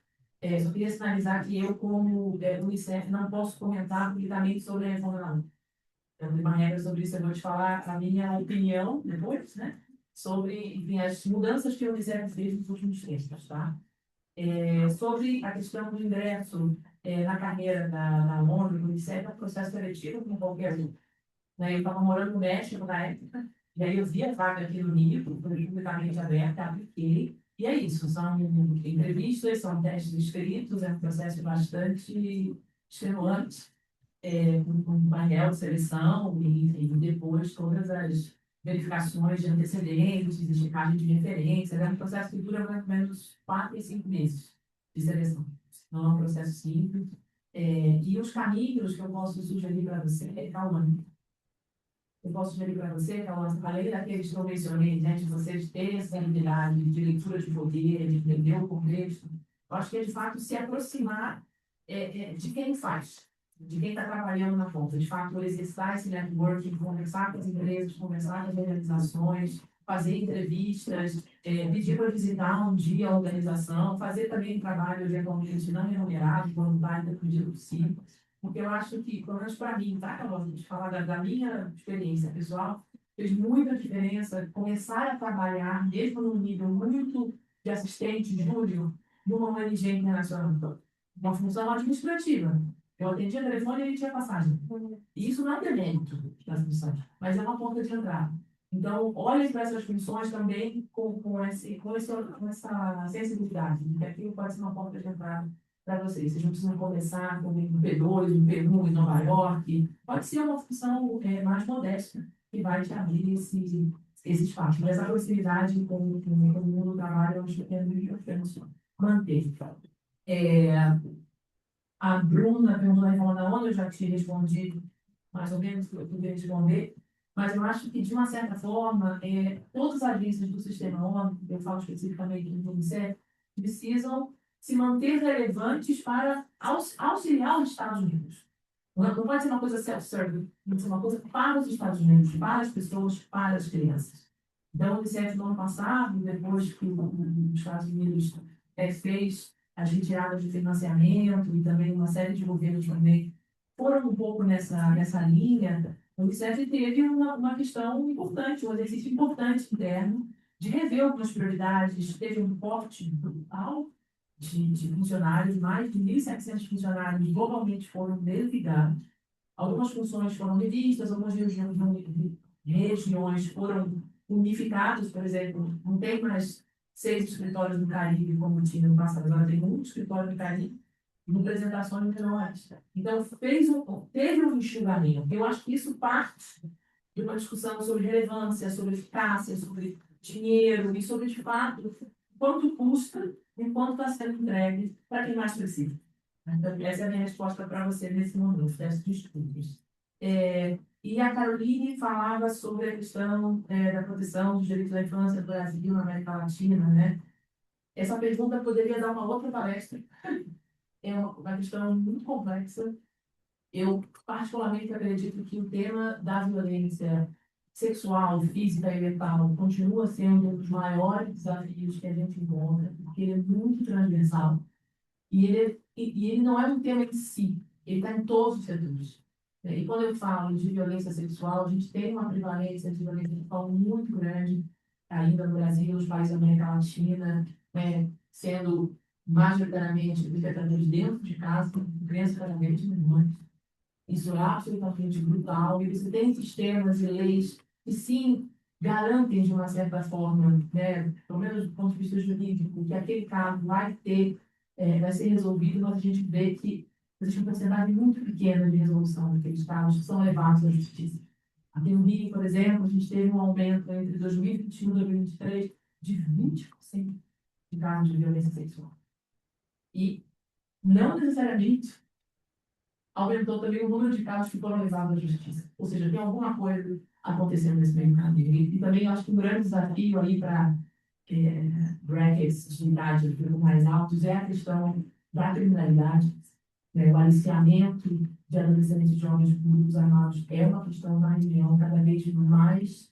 Só queria sinalizar que eu, como Unicef, não posso comentar publicamente sobre a reforma da ONU. Eu tenho uma regra sobre isso, eu vou te falar a minha opinião depois, né, sobre, enfim, as mudanças que a Unicef fez nos últimos tempos, tá? Sobre a questão do ingresso na carreira da ONU, do Unicef, é um processo seletivo como qualquer um. Né? Eu estava morando no México na época, e aí eu vi a vaga aqui no Rio, foi publicamente aberta, apliquei, e é isso, são entrevistas, são testes escritos, é um processo bastante extenuante, com um painel de seleção, e depois todas as verificações de antecedentes, de checagem de referências, é um processo que dura mais ou menos 4 e 5 meses de seleção. Não é um processo simples. E os caminhos que eu posso sugerir para você, calma, eu posso sugerir para você, Carlos, além daqueles que eu mencionei, né, de vocês terem essa habilidade de leitura de poder, de entender o contexto, eu acho que é, de fato, se aproximar de quem faz, de quem está trabalhando na ponta. De fato, exercitar esse networking, conversar com as empresas, conversar com as organizações, fazer entrevistas, pedir para visitar um dia a organização, fazer também trabalho, eventualmente, não remunerado, voluntário, dentro do dia possível. Porque eu acho que, pelo menos para mim, tá, Carol, de falar da minha experiência pessoal, fez muita diferença começar a trabalhar, mesmo num nível muito de assistente, júnior, numa ONG internacional. Uma função administrativa. Eu atendia telefone e ele tinha passagem. E isso não é demérito das funções, mas é uma porta de entrada. Então, olhem para essas funções também com essa sensibilidade, que aquilo pode ser uma porta de entrada para vocês. Vocês não precisam começar com um P2, um P1 em Nova York. Pode ser uma função mais modesta que vai te abrir esse espaço. Mas a proximidade com o mundo do trabalho, eu acho que é muito importante manter. A Bruna perguntou na reforma da ONU, eu já tinha respondido mais ou menos o que eu podia responder, mas eu acho que, de uma certa forma, todas as agências do sistema ONU, eu falo especificamente do Unicef, precisam se manter relevantes para auxiliar os Estados Unidos. Não pode ser uma coisa self-serving, tem que ser uma coisa para os Estados Unidos, para as pessoas, para as crianças. Então, o Unicef, no ano passado, depois que os Estados Unidos fez as retiradas de financiamento e também uma série de governos também foram um pouco nessa linha, O Unicef teve uma questão importante, um exercício importante interno de rever algumas prioridades, teve um corte brutal de funcionários, mais de 1.700 funcionários globalmente foram desligados. Algumas funções foram revistas, algumas regiões foram unificadas, por exemplo, não tem mais 6 escritórios no Caribe, como tinha no passado, agora tem um escritório no Caribe, e representações menores. Então, teve um enxugamento. Eu acho que isso parte de uma discussão sobre relevância, sobre eficácia, sobre dinheiro e sobre, de fato, quanto custa e quanto está sendo entregue para quem mais precisa. Então, essa é a minha resposta para você nesse momento, desses estudos. E a Caroline falava sobre a questão da proteção dos direitos da infância no Brasil, na América Latina, né? Essa pergunta poderia dar uma outra palestra. É uma questão muito complexa. Eu, particularmente, acredito que o tema da violência sexual, física e mental continua sendo um dos maiores desafios que a gente encontra, porque ele é muito transversal. E ele não é um tema em si, ele está em todos os setores. E quando eu falo de violência sexual, a gente tem uma prevalência de violência sexual muito grande ainda no Brasil, nos países da América Latina, sendo majoritariamente perpetradores dentro de casa, crianças cada vez menores. Isso é absolutamente brutal. E você tem sistemas e leis que, sim, garantem de uma certa forma, né, pelo menos do ponto de vista jurídico, que aquele caso vai ser resolvido, mas a gente vê que existe uma porcentagem muito pequena de resolução daqueles casos que são levados à justiça. Aqui no Rio, por exemplo, a gente teve um aumento entre 2021 e 2023 de 20% de casos de violência sexual. E não necessariamente aumentou também o número de casos que foram levados à justiça. Ou seja, tem alguma coisa acontecendo nesse meio caminho. E também eu acho que um grande desafio aí para brackets de idade um pouco mais altos é a questão da criminalidade, né? O aliciamento de adolescentes e jovens por grupos armados é uma questão na região cada vez mais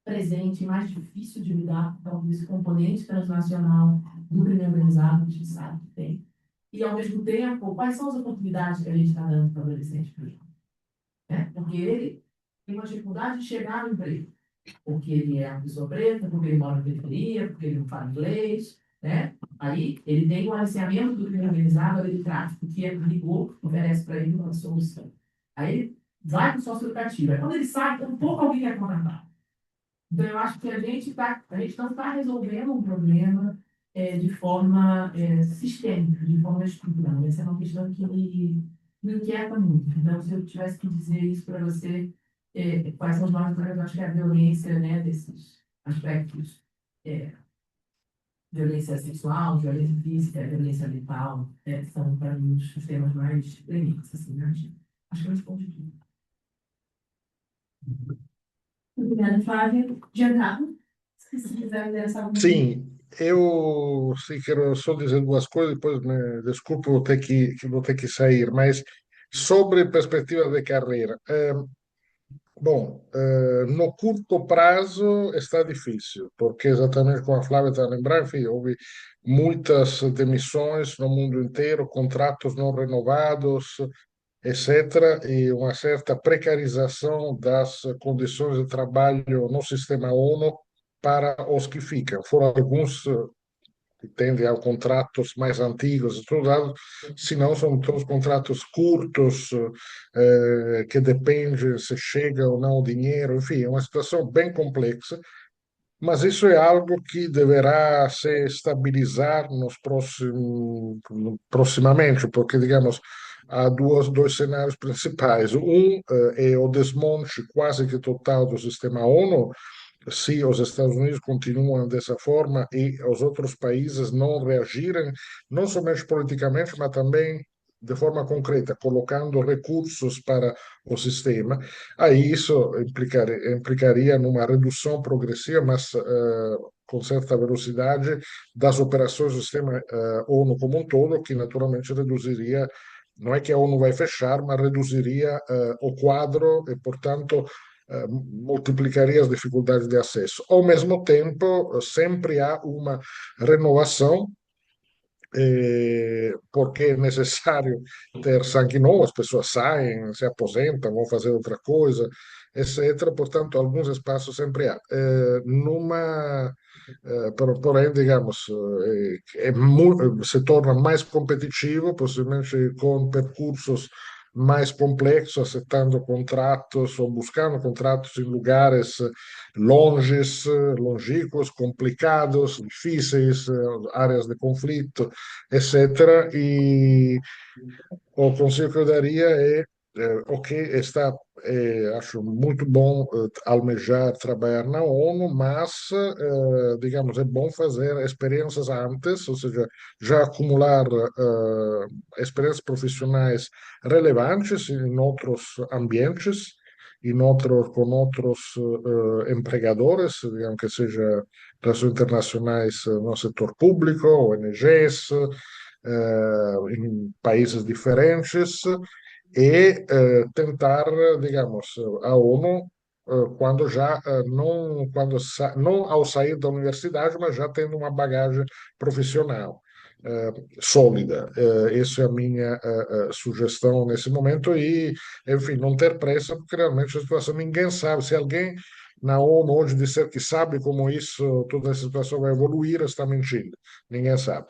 presente, mais difícil de lidar, então, esse componente transnacional do crime organizado, a gente sabe que tem. E, ao mesmo tempo, quais são as oportunidades que a gente está dando para o adolescente, por exemplo? Porque ele tem uma dificuldade de chegar no emprego. Porque ele é uma pessoa preta, porque ele mora na periferia, porque ele não fala inglês, né? Aí ele tem um aliciamento do crime organizado, ele tráfico, que é rigor, oferece para ele uma solução. Aí ele vai para o sócio-educativo. Aí quando ele sai, tem um pouco alguém quer contratar. Então, eu acho que a gente não está resolvendo um problema de forma sistêmica, de forma estrutural. Essa é uma questão que me inquieta muito. Então, se eu tivesse que dizer isso para você, quais são os maiores problemas, eu acho que é a violência, né, desses aspectos, violência sexual, violência física, violência mental, são, para mim, os temas mais prementes, assim, né? Acho que eu respondi tudo. Obrigada, Flávia. Giancarlo, se quiser endereçar alguma coisa. Sim, eu sim, quero só dizer duas coisas, depois me desculpe, vou ter que sair, mas sobre perspectiva de carreira. Bom, no curto prazo está difícil, porque exatamente como a Flávia está a lembrar, enfim, houve muitas demissões no mundo inteiro, contratos não renovados, etc., e uma certa precarização das condições de trabalho no sistema ONU para os que ficam. Foram alguns que tendem a contratos mais antigos estudados, se não são todos contratos curtos, que depende se chega ou não o dinheiro, enfim, é uma situação bem complexa, mas isso é algo que deverá se estabilizar proximamente, porque, digamos, há dois cenários principais. Um é o desmonte quase que total do sistema ONU, se os Estados Unidos continuam dessa forma e os outros países não reagirem, não somente politicamente, mas também de forma concreta, colocando recursos para o sistema, aí isso implicaria numa redução progressiva, mas com certa velocidade, das operações do sistema ONU como um todo, que naturalmente reduziria, não é que a ONU vai fechar, mas reduziria o quadro e, portanto, multiplicaria as dificuldades de acesso. Ao mesmo tempo, sempre há uma renovação porque é necessário ter sangue novo, as pessoas saem, se aposentam, vão fazer outra coisa, etc. Portanto, alguns espaços sempre há. Porém, digamos, se torna mais competitivo, possivelmente com percursos mais complexos, aceitando contratos ou buscando contratos em lugares longes, longínquos, complicados, difíceis, áreas de conflito, etc. E o conselho que eu daria é, ok, acho muito bom almejar trabalhar na ONU, mas, digamos, é bom fazer experiências antes, ou seja, já acumular experiências profissionais relevantes em outros ambientes, com outros empregadores, digamos que seja relações internacionais no setor público, ONGs, em países diferentes e tentar, digamos, a ONU quando já não não ao sair da universidade, mas já tendo uma bagagem profissional sólida. Essa é a minha sugestão nesse momento e, enfim, não ter pressa, porque realmente a situação ninguém sabe. Se alguém na ONU hoje disser que sabe como toda essa situação vai evoluir, está mentindo. Ninguém sabe.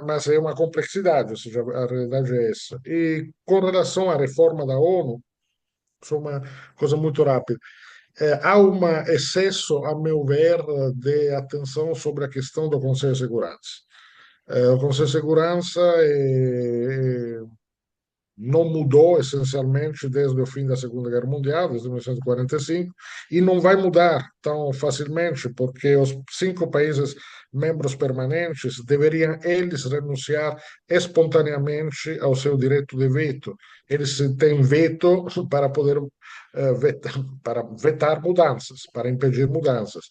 Mas é uma complexidade, ou seja, a realidade é essa. E com relação à reforma da ONU, só uma coisa muito rápida. Há um excesso, a meu ver, de atenção sobre a questão do Conselho de Segurança. O Conselho de Segurança não mudou essencialmente desde o fim da Segunda Guerra Mundial, desde 1945, e não vai mudar tão facilmente, porque os 5 países membros permanentes deveriam eles renunciar espontaneamente ao seu direito de veto. Eles têm veto para poder para vetar mudanças, para impedir mudanças.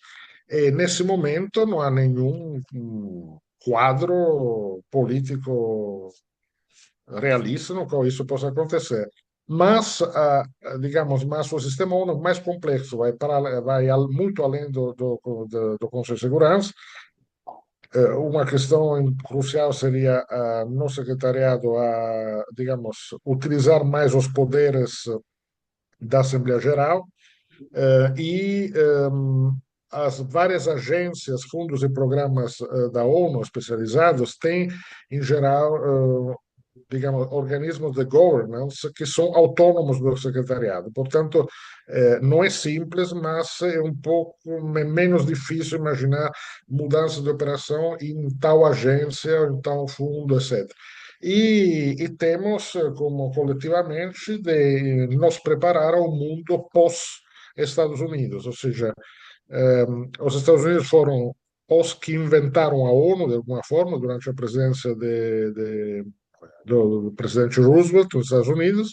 E nesse momento não há nenhum quadro político realista no qual isso possa acontecer. Mas, digamos, o sistema ONU é mais complexo, vai muito além do Conselho de Segurança. Uma questão crucial seria no secretariado digamos, utilizar mais os poderes da Assembleia Geral e as várias agências, fundos e programas da ONU especializados têm, em geral, digamos, organismos de governance que são autônomos do secretariado. Portanto, não é simples, mas é um pouco menos difícil imaginar mudança de operação em tal agência, em tal fundo, etc. E temos, como coletivamente, de nos preparar ao mundo pós-Estados Unidos, ou seja, os Estados Unidos foram os que inventaram a ONU, de alguma forma, durante a presidência do presidente Roosevelt nos Estados Unidos,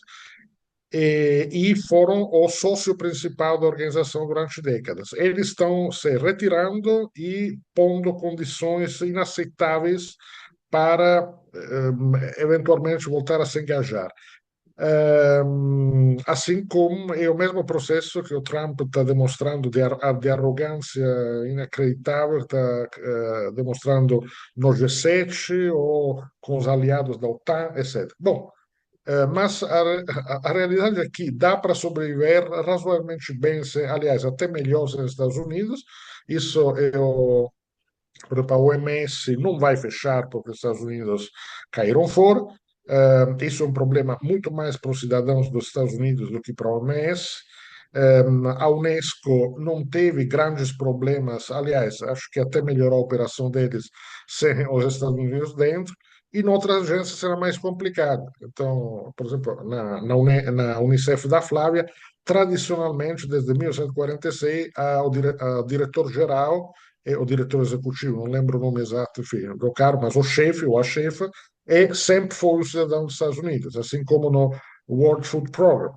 e foram o sócio principal da organização durante décadas. Eles estão se retirando e pondo condições inaceitáveis para eventualmente voltar a se engajar. Assim como é o mesmo processo que o Trump está demonstrando de arrogância inacreditável, está demonstrando no G7 ou com os aliados da OTAN, etc. Bom, mas a realidade é que dá para sobreviver razoavelmente bem, aliás, até melhor nos Estados Unidos. Isso por exemplo, a OMS não vai fechar porque os Estados Unidos caíram fora. Isso é um problema muito mais para os cidadãos dos Estados Unidos do que para a OMS. A Unesco não teve grandes problemas, aliás, acho que até melhorou a operação deles sem os Estados Unidos dentro, e noutras agências será mais complicado. Então, por exemplo, na Unicef da Flávia, tradicionalmente, desde 1946, o diretor-geral o diretor executivo, não lembro o nome exato, enfim, do cargo, mas o chefe ou a chefa, sempre foi o cidadão dos Estados Unidos, assim como no World Food Program,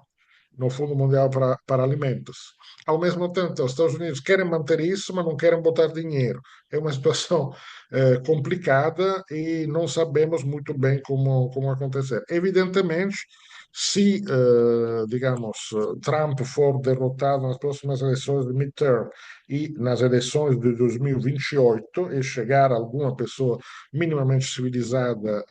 no Fundo Mundial para Alimentos. Ao mesmo tempo, os Estados Unidos querem manter isso, mas não querem botar dinheiro. é uma situação complicada e não sabemos muito bem como acontecer. Evidentemente, se, digamos, Trump for derrotado nas próximas eleições de midterm e nas eleições de 2028 e chegar alguma pessoa minimamente civilizada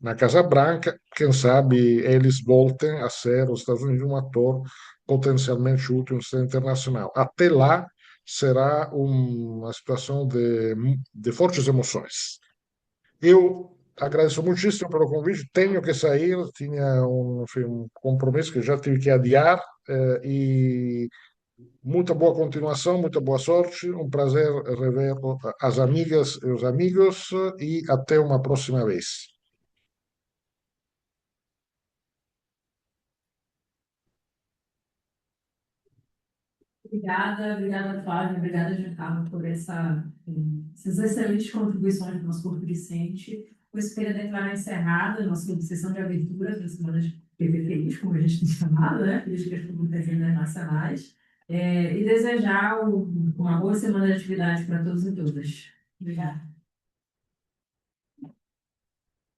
na Casa Branca, quem sabe eles voltem a ser, os Estados Unidos, um ator potencialmente útil no sistema internacional. Até lá, será uma situação de fortes emoções. Eu agradeço muitíssimo pelo convite, tenho que sair, tinha enfim, um compromisso que já tive que adiar, e muita boa continuação, muita boa sorte, um prazer rever as amigas e os amigos e até uma próxima vez. Obrigada, Flávia, obrigada, Giancarlo, por essas excelentes contribuições do nosso corpo discente. Com esse período declarar encerrada, nossa sessão de abertura das semanas PPPIs, como a gente tem chamado, né? Políticas Públicas Internacionais, e desejar uma boa semana de atividade para todos e todas. Obrigada.